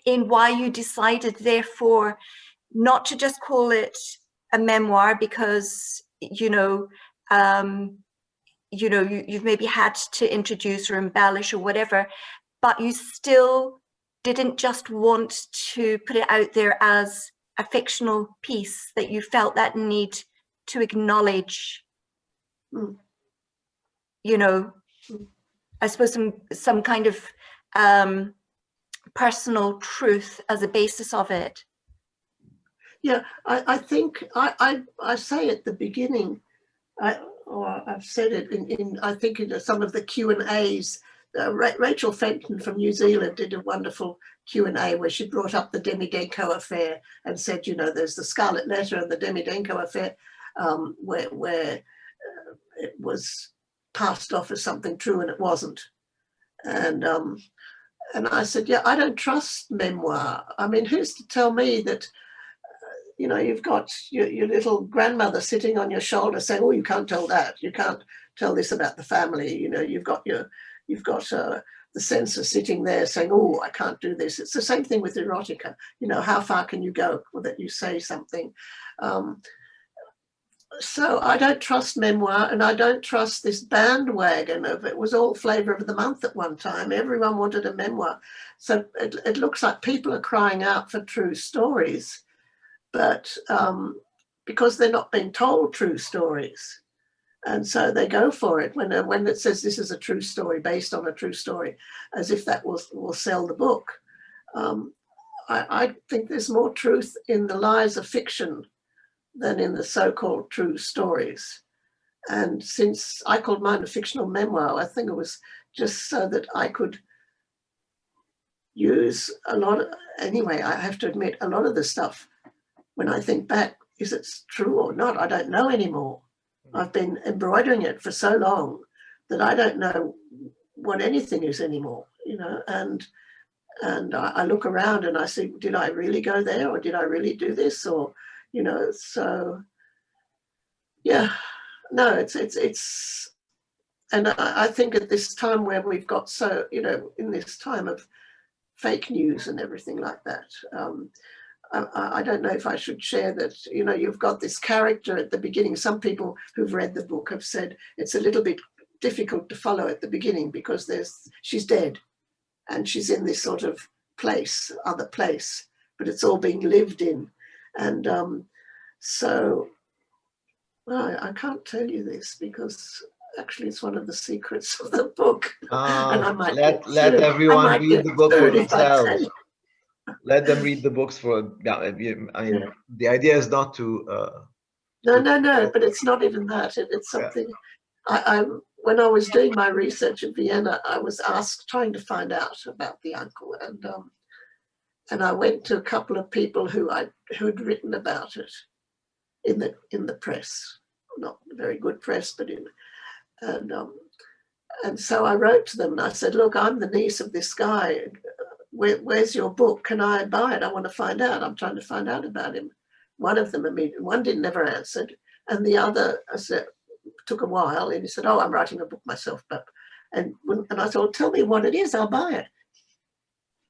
in why you decided, therefore, not to just call it a memoir because, you've maybe had to introduce or embellish or whatever, but you still didn't just want to put it out there as a fictional piece, that you felt that need to acknowledge, I suppose some kind of personal truth as a basis of it. Yeah, I think I say at the beginning, I've said it in I think in some of the Q&As. Rachel Fenton from New Zealand did a wonderful Q&A where she brought up the Demidenko affair and said, there's the Scarlet Letter and the Demidenko affair, where it was passed off as something true and it wasn't. And I said, yeah, I don't trust memoir. I mean, who's to tell me that, you've got your little grandmother sitting on your shoulder saying, oh, you can't tell that. You can't tell this about the family. You've got the censor sitting there saying, oh, I can't do this. It's the same thing with erotica. How far can you go that you say something? So I don't trust memoir, and I don't trust this bandwagon of, it was all flavor of the month at one time. Everyone wanted a memoir. So it looks like people are crying out for true stories, but because they're not being told true stories. And so they go for it when it says this is a true story based on a true story, as if that will sell the book. I think there's more truth in the lies of fiction than in the so-called true stories. And since I called mine a fictional memoir, I think it was just so that I could use a lot of, anyway, I have to admit, a lot of the stuff, when I think back, is it true or not? I don't know anymore. I've been embroidering it for so long that I don't know what anything is anymore, you know, and I look around and I see, did I really go there, or did I really do this, or, you know, so, yeah, no, it's, and I think at this time where we've got so, you know, in this time of fake news and everything like that, I don't know if I should share that, you know, you've got this character at the beginning. Some people who've read the book have said it's a little bit difficult to follow at the beginning because she's dead and she's in this sort of place, other place, but it's all being lived in. And so, well, I can't tell you this because actually it's one of the secrets of the book. And I might let everyone read the book for themselves. Let them read the books for, I mean, yeah. The idea is not to... No, but it's not even that. It's something, yeah. When I was doing my research in Vienna, I was trying to find out about the uncle, and I went to a couple of people who'd written about it in the press, not very good press, but and so I wrote to them and I said, look, I'm the niece of this guy. Where's your book? Can I buy it? I want to find out. I'm trying to find out about him. One of them immediately, one never answered, and the other took a while, and he said, oh, I'm writing a book myself. And I thought, tell me what it is, I'll buy it.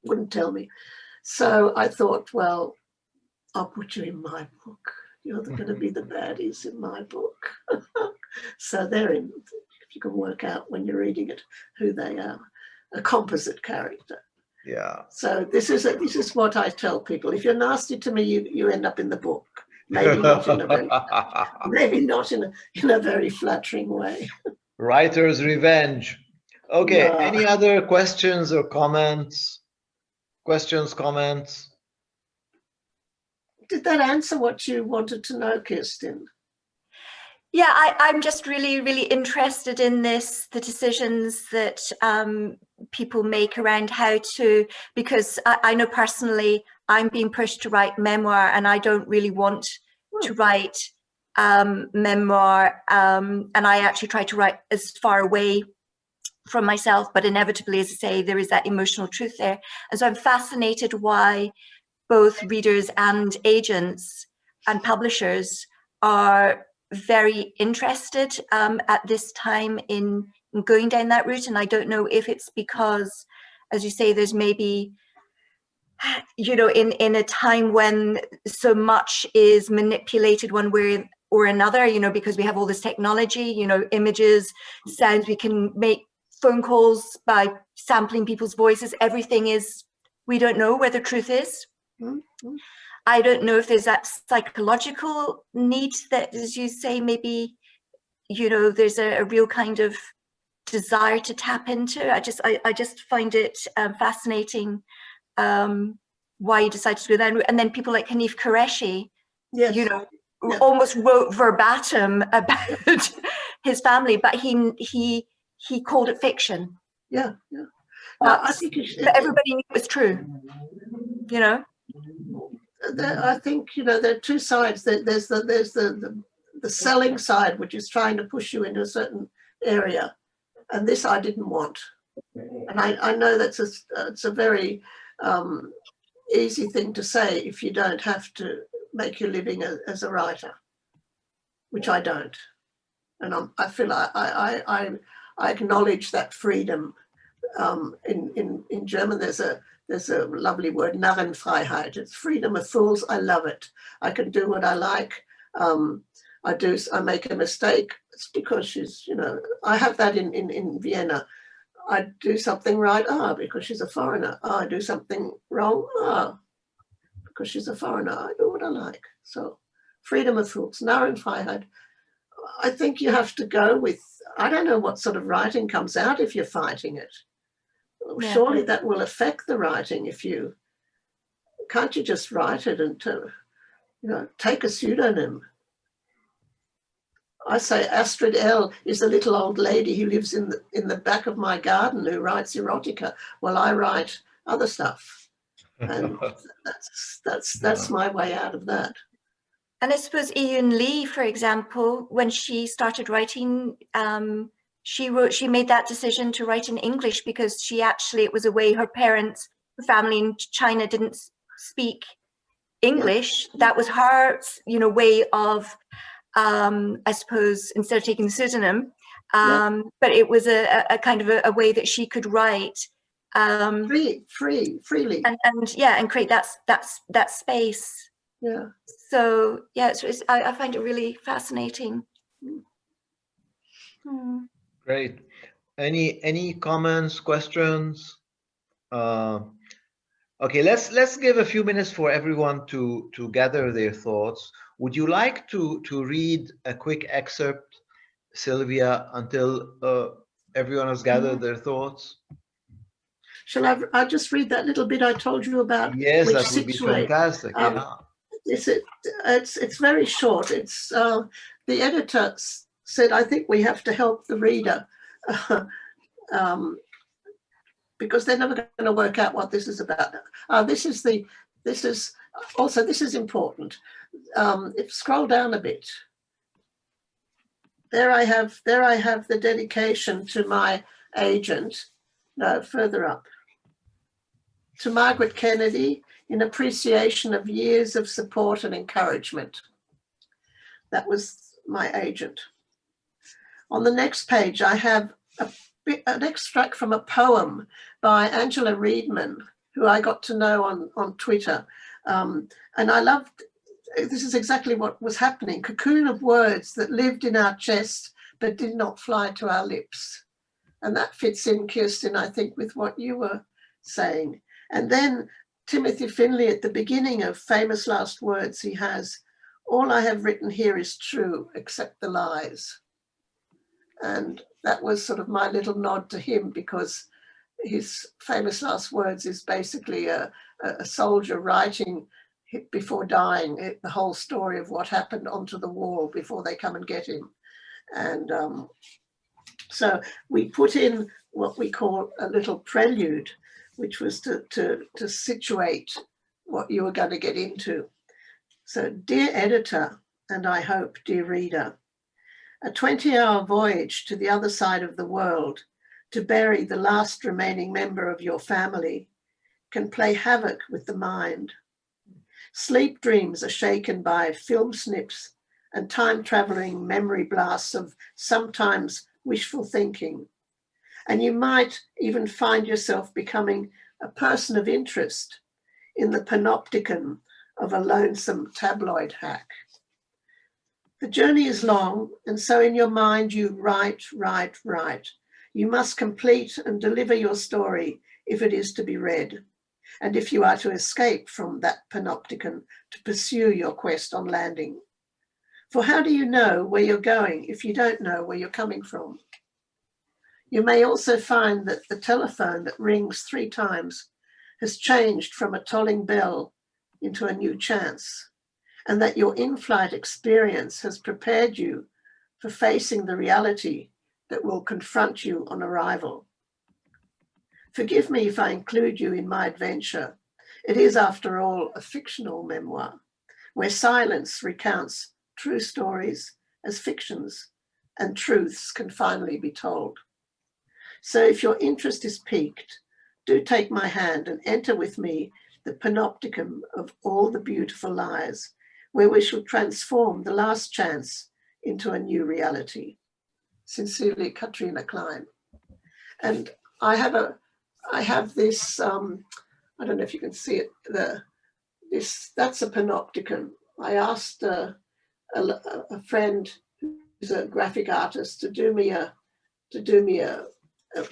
Wouldn't tell me. So I thought, well, I'll put you in my book. You're going to be the baddies in my book. So if you can work out when you're reading it who they are, a composite character. Yeah. So this is what I tell people. If you're nasty to me, you end up in the book. Maybe not in a very flattering way. Writer's revenge. Okay. No. Any other questions or comments? Questions, comments? Did that answer what you wanted to know, Kirsten? Yeah, I'm just really, really interested in this, the decisions that people make around how to, because I know personally I'm being pushed to write memoir and I don't really want to write memoir, and I actually try to write as far away from myself, but inevitably, as I say, there is that emotional truth there. And so I'm fascinated why both readers and agents and publishers are very interested at this time in going down that route. And I don't know if it's because, as you say, there's maybe, you know, in a time when so much is manipulated one way or another, you know, because we have all this technology, you know, images, sounds, we can make phone calls by sampling people's voices. Everything is, we don't know where the truth is. Mm-hmm. I don't know if there's that psychological need that, as you say, maybe, you know, there's a real kind of desire to tap into. I just find it fascinating why you decided to go that route. And then people like Hanif Qureshi, yes. You know, almost wrote verbatim about his family, but he called it fiction. Yeah. But I think everybody knew it was true, you know. I think, you know, there are two sides. There's the selling side, which is trying to push you into a certain area, and this I didn't want. And I know that's it's a very easy thing to say if you don't have to make your living as a writer, which I don't. And I feel I acknowledge that freedom. In German, there's a lovely word, Narrenfreiheit. It's freedom of fools. I love it. I can do what I like. I make a mistake. It's because she's, you know, I have that in Vienna. I do something right, because she's a foreigner. I do something wrong, because she's a foreigner. I do what I like. So freedom of fools, Narrenfreiheit. I think you have to go with, I don't know what sort of writing comes out if you're fighting it. Yeah. Surely that will affect the writing. Can't you just write it and, you know, take a pseudonym? I say Strudel is a little old lady who lives in the back of my garden who writes erotica while I write other stuff. And that's my way out of that. And I suppose Ian Lee, for example, when she started writing, she made that decision to write in English because it was a way her family in China didn't speak English. Yeah. That was her, way of, I suppose, instead of taking the pseudonym, but it was a kind of a way that she could write freely, and create that space. Yeah. So yeah, I find it really fascinating. Great. Any comments, questions? Okay, let's give a few minutes for everyone to gather their thoughts. Would you like to read a quick excerpt, Sylvia, until everyone has gathered their thoughts? Shall I just read that little bit I told you about? Yes, that would be fantastic. It's very short. It's the editor said, I think we have to help the reader because they're never going to work out what this is about. This is important. Scroll down a bit. There I have the dedication to my agent. No, further up. To Margaret Kennedy, in appreciation of years of support and encouragement. That was my agent. On the next page, I have an extract from a poem by Angela Reedman, who I got to know on Twitter. And I loved, this is exactly what was happening. Cocoon of words that lived in our chest, but did not fly to our lips. And that fits in, Kirsten, I think, with what you were saying. And then Timothy Finley at the beginning of Famous Last Words, he has, all I have written here is true, except the lies. And that was sort of my little nod to him because his Famous Last Words is basically a soldier writing before dying, the whole story of what happened onto the wall before they come and get him. And so we put in what we call a little prelude, which was to situate what you were going to get into. So, dear editor, and I hope, dear reader, a 20-hour voyage to the other side of the world to bury the last remaining member of your family can play havoc with the mind. Sleep dreams are shaken by film snips and time-traveling memory blasts of sometimes wishful thinking. And you might even find yourself becoming a person of interest in the Panopticon of a lonesome tabloid hack. The journey is long, and so in your mind you write. You must complete and deliver your story if it is to be read, and if you are to escape from that Panopticon to pursue your quest on landing. For how do you know where you're going if you don't know where you're coming from? You may also find that the telephone that rings 3 times has changed from a tolling bell into a new chance, and that your in-flight experience has prepared you for facing the reality that will confront you on arrival. Forgive me if I include you in my adventure. It is, after all, a fictional memoir, where silence recounts true stories as fictions, and truths can finally be told. So if your interest is piqued, do take my hand and enter with me the panopticon of all the beautiful lies, where we shall transform the last chance into a new reality. Sincerely, Katrina Klein. And I have this, I don't know if you can see it, that's a panopticon. I asked a friend who's a graphic artist to do me a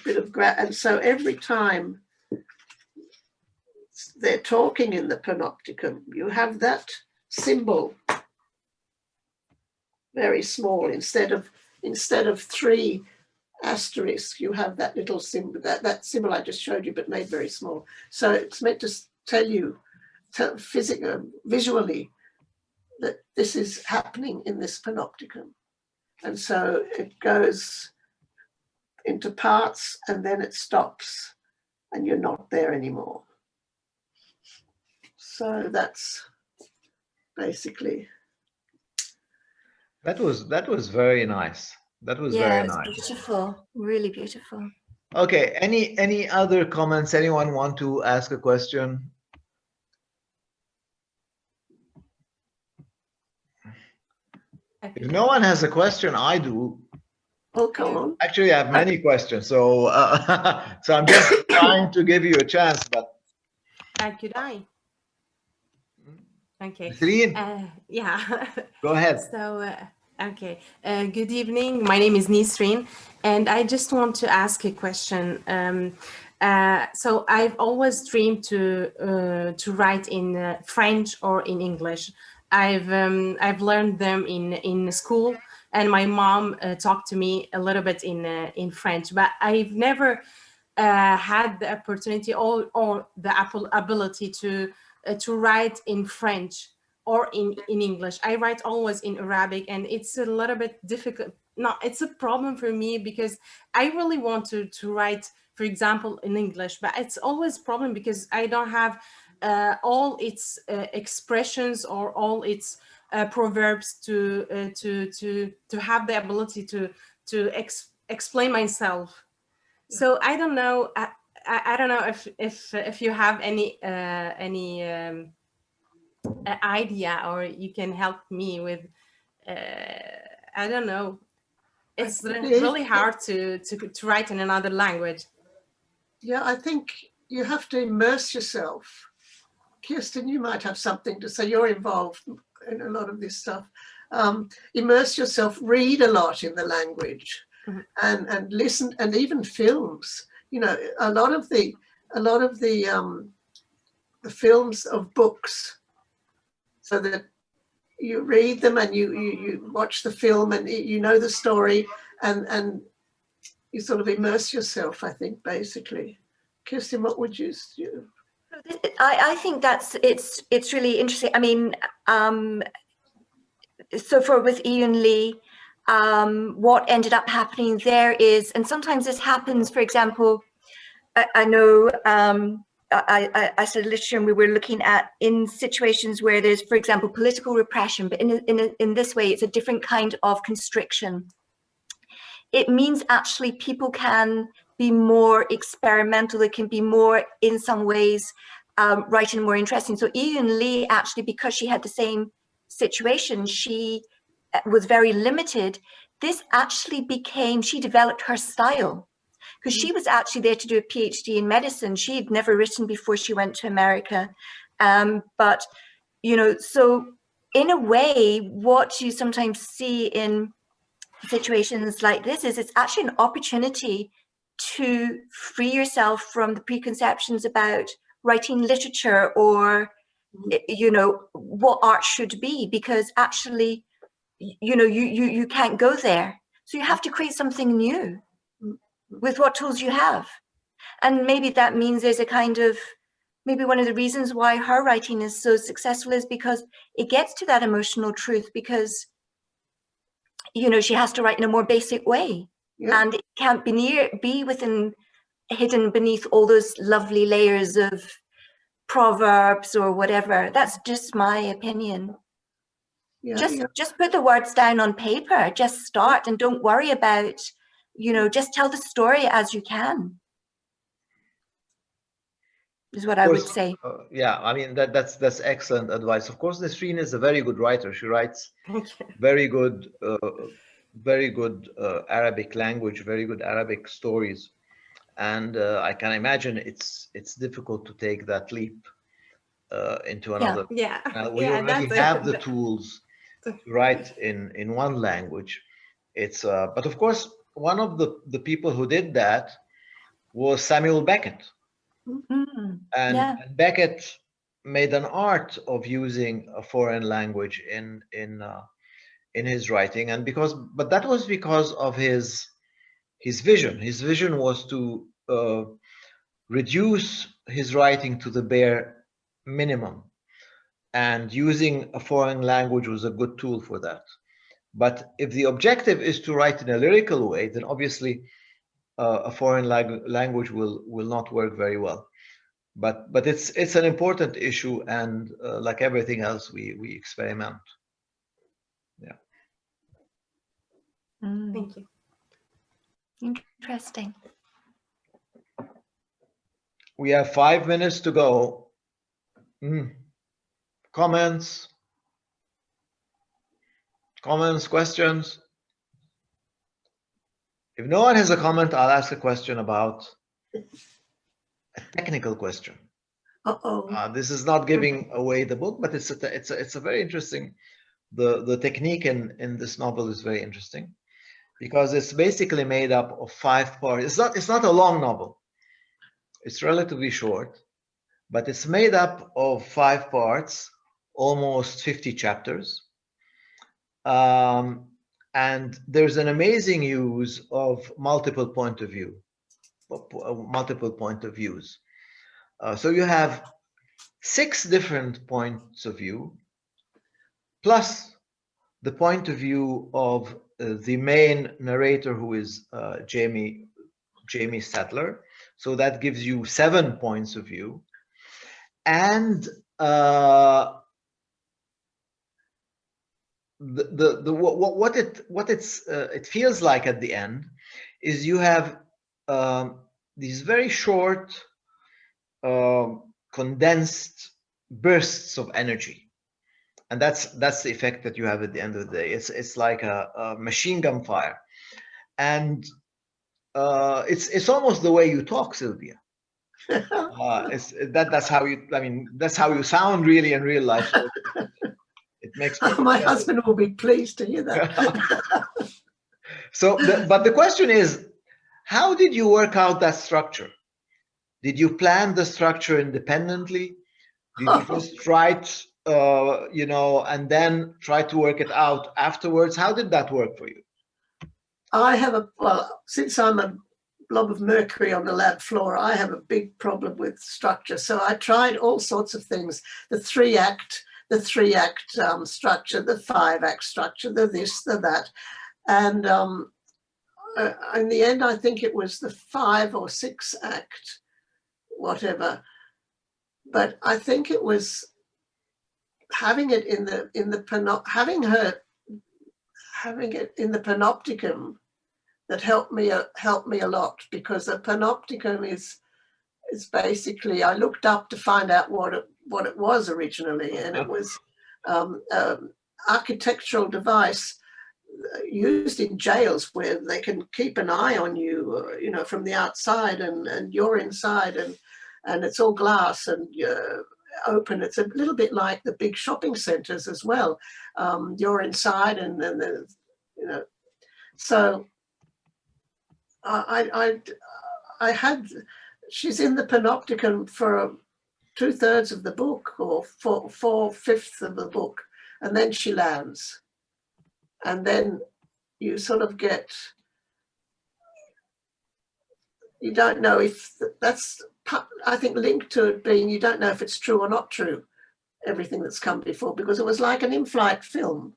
bit of and so every time they're talking in the panopticon, you have that symbol very small. Instead of 3 asterisks, you have that little symbol, that symbol I just showed you, but made very small. So it's meant to tell you visually that this is happening in this panopticon. And so it goes into parts and then it stops and you're not there anymore. So that's basically. That was very nice. That was Yeah, very it's nice. beautiful, really beautiful. Okay, any other comments? Anyone want to ask a question? If no one has a question, I do. Oh, come on. Actually, I have many questions, so so I'm just trying to give you a chance. But could I? Okay. Nisreen, Yeah. go ahead. So, okay. Good evening. My name is Nisreen, and I just want to ask a question. So I've always dreamed to write in French or in English. I've learned them in school, and my mom talked to me a little bit in French, but I've never had the opportunity or the ability to write in French or in English. I write always in Arabic, and it's a little bit difficult. No, it's a problem for me because I really want to write, for example, in English, but it's always a problem because I don't have all its expressions or all its proverbs to have the ability to explain myself. So I don't know. I don't know if you have any idea, or you can help me with. I don't know. It's really hard to write in another language. Yeah, I think you have to immerse yourself. Kirsten, you might have something to say. You're involved in a lot of this stuff. Immerse yourself, read a lot in the language, and listen, and even films. You know, a lot of the films of books, so that you read them and you watch the film and you know the story, and you sort of immerse yourself, I think, basically. Kirsten, what would you do? I think it's really interesting. I mean, so with Ian Lee, what ended up happening there is, and sometimes this happens, for example, I know I studied literature, and we were looking at in situations where there's, for example, political repression, but in this way, it's a different kind of constriction. It means actually people can be more experimental. It can be more, in some ways, writing more interesting. So Ian Lee, actually, because she had the same situation, she was very limited. This actually became, she developed her style, because she was actually there to do a PhD in medicine. She had never written before she went to America. But, you know, so in a way, what you sometimes see in situations like this is it's actually an opportunity to free yourself from the preconceptions about writing literature or, you know, what art should be, because actually, you know, you can't go there. So you have to create something new with what tools you have. And maybe that means there's a kind of, maybe one of the reasons why her writing is so successful is because it gets to that emotional truth, because, you know, she has to write in a more basic way. Yeah. And it can't be hidden beneath all those lovely layers of proverbs or whatever. That's just my opinion. Yeah, just put the words down on paper, just start, and don't worry about, you know, just tell the story as you can, is what I would say. Yeah, I mean, that's excellent advice. Of course, Nisreen is a very good writer. She writes very good Arabic language, very good Arabic stories, and I can imagine it's difficult to take that leap into another. Yeah. We already have the tools to write in one language. It's but of course, one of the people who did that was Samuel Beckett. And Beckett made an art of using a foreign language in his writing, and but that was because of his vision. His vision was to reduce his writing to the bare minimum, and using a foreign language was a good tool for that. But if the objective is to write in a lyrical way, then obviously a foreign language will not work very well. But it's an important issue, and like everything else, we experiment. Yeah. Thank you. Interesting. We have 5 minutes to go. Comments, questions? If no one has a comment, I'll ask a question about a technical question. This is not giving away the book, but it's a very interesting. The technique in this novel is very interesting, because it's basically made up of 5 parts. It's not a long novel. It's relatively short, but it's made up of 5 parts, almost 50 chapters. And there's an amazing use of multiple point of views. So you have 6 different points of view, plus the point of view of the main narrator, who is Jamie Sattler. So that gives you 7 points of view. And it feels like at the end is you have these very short, condensed bursts of energy, and that's the effect that you have at the end of the day. It's like a machine gun fire, and it's almost the way you talk, Sylvia. That's how you sound really in real life. So it makes my husband will be pleased to hear that. So, but the question is, how did you work out that structure? Did you plan the structure independently? Did you just write, and then try to work it out afterwards? How did that work for you? Since I'm a blob of mercury on the lab floor, I have a big problem with structure. So I tried all sorts of things: the 3-act structure, the 5-act structure, the this, the that. And in the end, I think it was the 5 or 6-act, whatever. But I think it was having it in the Panopticon that helped me a lot, because the Panopticon is basically, I looked up to find out what it was originally, and it was architectural device used in jails where they can keep an eye on you, from the outside, and you're inside, and it's all glass and open. It's a little bit like the big shopping centers as well. You're inside, and then So I had. She's in the Panopticon for 2/3 of the book, or 4/5 of the book, and then she lands. And then you sort of get, you don't know if that's, I think, linked to it being, you don't know if it's true or not true, everything that's come before, because it was like an in-flight film.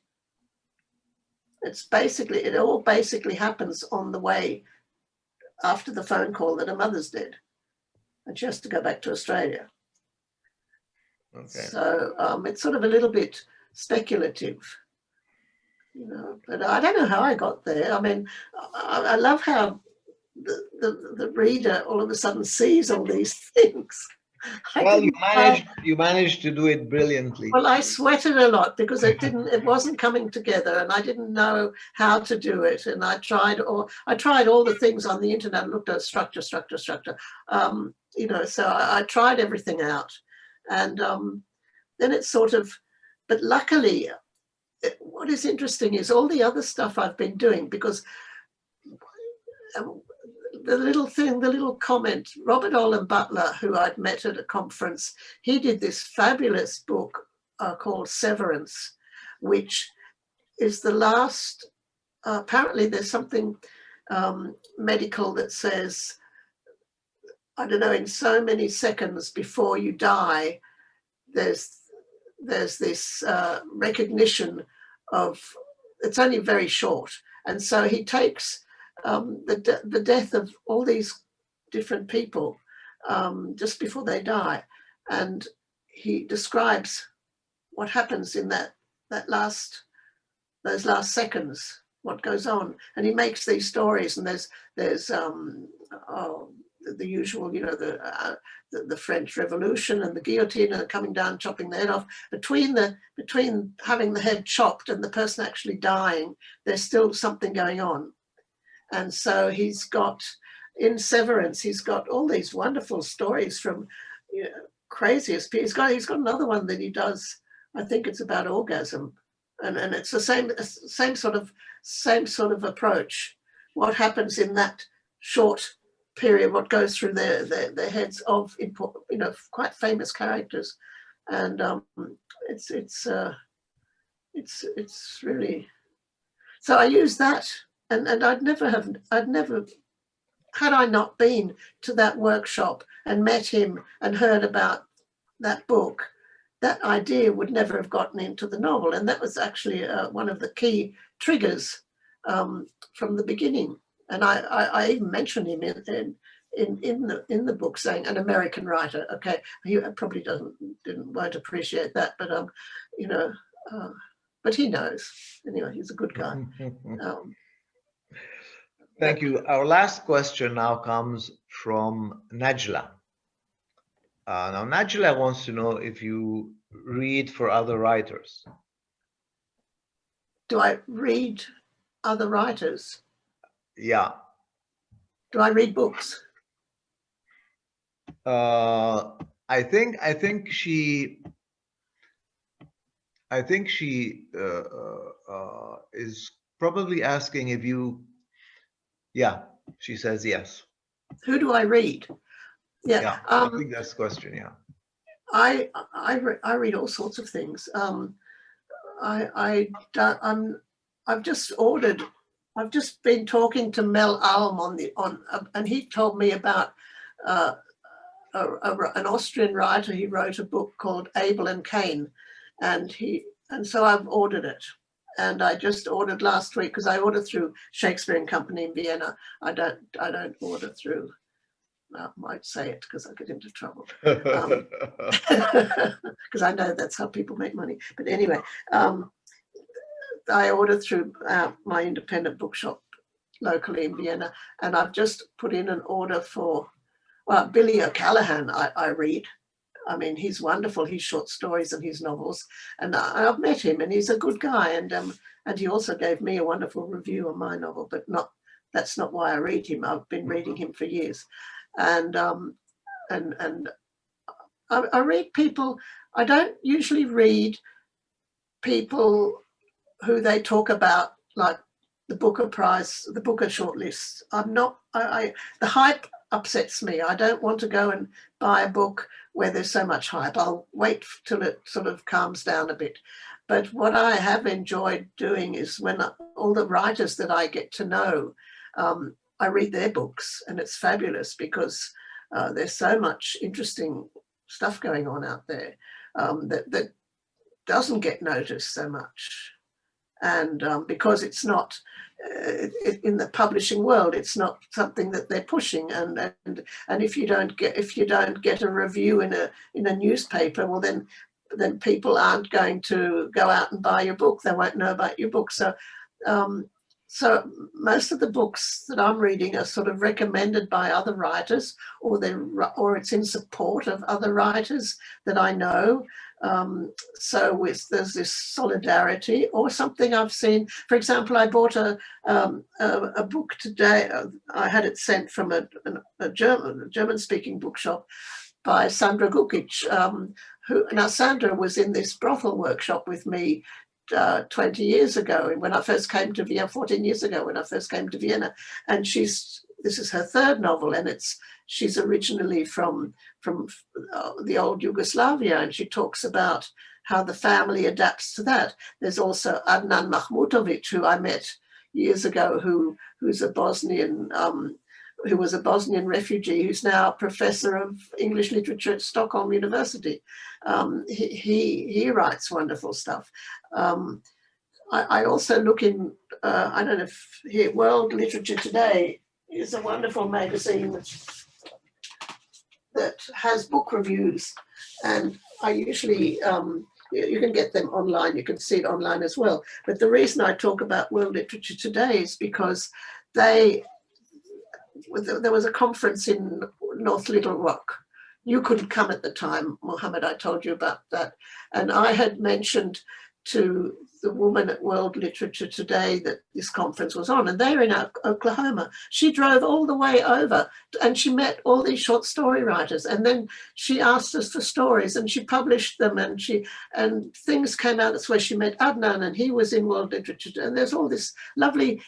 It all basically happens on the way after the phone call that her mother's dead, and she has to go back to Australia. Okay. So it's sort of a little bit speculative, but I don't know how I got there. I mean, I love how the reader all of a sudden sees all these things. You managed to do it brilliantly. Well, I sweated a lot because it wasn't coming together, and I didn't know how to do it. And I tried all the things on the internet, looked at structure. So I tried everything out, and then it's sort of, but luckily, what is interesting is all the other stuff I've been doing, because the little comment, Robert Olin Butler, who I'd met at a conference, he did this fabulous book called Severance, which is the last, apparently there's something medical that says, I don't know, in so many seconds before you die, there's this recognition of it's only very short. And so he takes the death of all these different people just before they die, and he describes what happens in those last seconds, what goes on, and he makes these stories. And there's the usual, you know, the French Revolution and the guillotine and coming down, chopping the head off. Between having the head chopped and the person actually dying, there's still something going on. And so he's got, in Severance, he's got all these wonderful stories from, you know, craziest people. He's got another one that he does, I think it's about orgasm, and it's the same sort of approach. What happens in that short period, what goes through their heads of, you know, quite famous characters. And it's really, so I use that, and I'd never, had I not been to that workshop and met him and heard about that book, that idea would never have gotten into the novel. And that was actually one of the key triggers from the beginning. And I even mentioned him in the book, saying an American writer. Okay, he probably won't appreciate that, but you know, but he knows. Anyway, he's a good guy. Thank you. Our last question now comes from Najla. Now, Najla wants to know if you read for other writers. Do I read other writers? Yeah. Do I read books? I think she is probably asking if you. Yeah, she says yes. Who do I read? Yeah, I think that's the question. Yeah. I read all sorts of things. I've just been talking to Mel Alm and he told me about an Austrian writer. He wrote a book called Abel and Cain, and so I've ordered it. And I just ordered last week, because I ordered through Shakespeare and Company in Vienna. I don't order through. I might say it because I get into trouble, because I know that's how people make money. But anyway, I ordered through my independent bookshop locally in Vienna, and I've just put in an order for Billy O'Callaghan. I read. I mean, he's wonderful. His short stories and his novels, and I've met him, and he's a good guy. And he also gave me a wonderful review on my novel, but that's not why I read him. I've been reading him for years. And I read people. I don't usually read people who they talk about, like the Booker Prize, the Booker shortlists. I'm not. The hype upsets me. I don't want to go and buy a book where there's so much hype. I'll wait till it sort of calms down a bit. But what I have enjoyed doing is when all the writers that I get to know, I read their books, and it's fabulous because there's so much interesting stuff going on out there that doesn't get noticed so much. And because it's not in the publishing world, it's not something that they're pushing. And if you don't get a review in a newspaper, well then people aren't going to go out and buy your book. They won't know about your book. So so most of the books that I'm reading are sort of recommended by other writers, or it's in support of other writers that I know. So there's this solidarity, or something I've seen. For example, I bought a book today. I had it sent from a German-speaking bookshop by Sandra Gookitch. Now Sandra was in this brothel workshop with me 20 years ago, when I first came to Vienna, 14 years ago when I first came to Vienna, and this is her third novel, and she's originally from the old Yugoslavia, and she talks about how the family adapts to that. There's also Adnan Mahmutovic, who I met years ago, who's a Bosnian, who was a Bosnian refugee, who's now a professor of English literature at Stockholm University. He writes wonderful stuff. I also look in, I don't know if here, World Literature Today is a wonderful magazine that has book reviews, and I usually, you can get them online, you can see it online as well. But the reason I talk about World Literature Today is because there was a conference in North Little Rock. You couldn't come at the time, Mohammed, I told you about that. And I had mentioned to the woman at World Literature Today that this conference was on, and they're in Oklahoma. She drove all the way over and she met all these short story writers, and then she asked us for stories and she published them, and things came out. That's where she met Adnan, and he was in World Literature, and there's all this lovely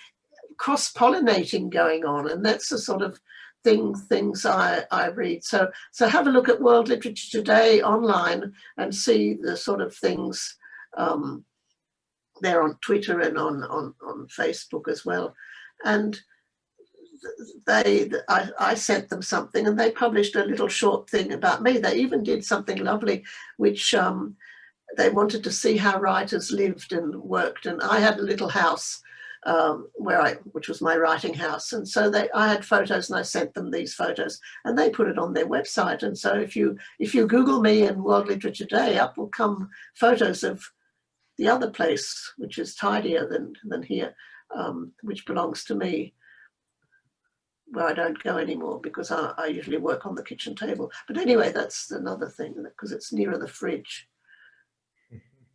cross-pollinating going on, and that's the sort of things I read. So have a look at World Literature Today online and see the sort of things there on Twitter and on Facebook as well. And I sent them something, and they published a little short thing about me. They even did something lovely, which they wanted to see how writers lived and worked. And I had a little house which was my writing house, and so I had photos, and I sent them these photos, and they put it on their website. And so if you Google me and World Literature Today, up will come photos of the other place, which is tidier than here, which belongs to me, where I don't go anymore because I usually work on the kitchen table. But anyway, that's another thing, because it's nearer the fridge.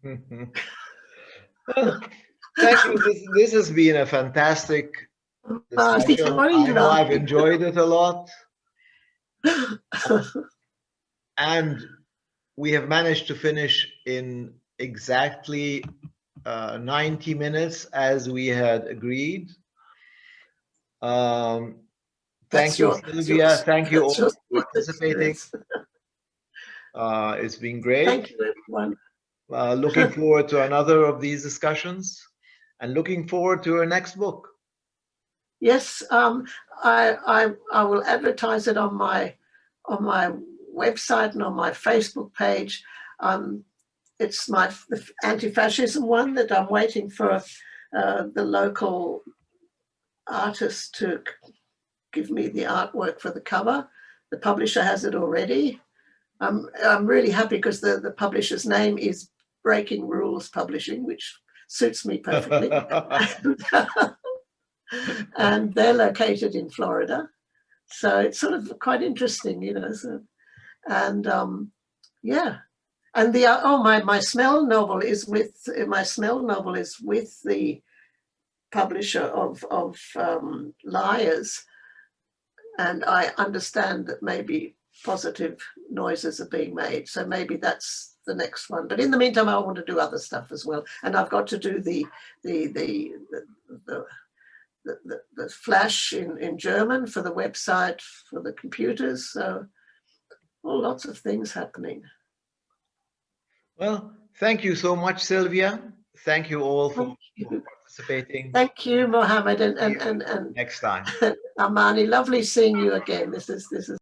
Well, thank you. This has been a fantastic discussion. I know I've enjoyed it a lot. And we have managed to finish in exactly 90 minutes as we had agreed. Thank you, Sylvia. Thank you all for participating. It's been great. Thank you, everyone. Looking forward to another of these discussions, and looking forward to our next book. Yes, I will advertise it on my website and on my Facebook page. It's the anti-fascism one that I'm waiting for the local artist to give me the artwork for the cover. The publisher has it already. I'm really happy because the publisher's name is Breaking Rules Publishing, which suits me perfectly. And they're located in Florida, so it's sort of quite interesting, you know. So, and yeah, and my smell novel is with the publisher of Liars, and I understand that maybe positive noises are being made, so maybe that's the next one. But in the meantime, I want to do other stuff as well, and I've got to do the flash in German for the website for the computers. So lots of things happening. Well, thank you so much, Sylvia. Thank you all for participating. Thank you, Mohammed, and next time. Amani. Lovely seeing you again. This is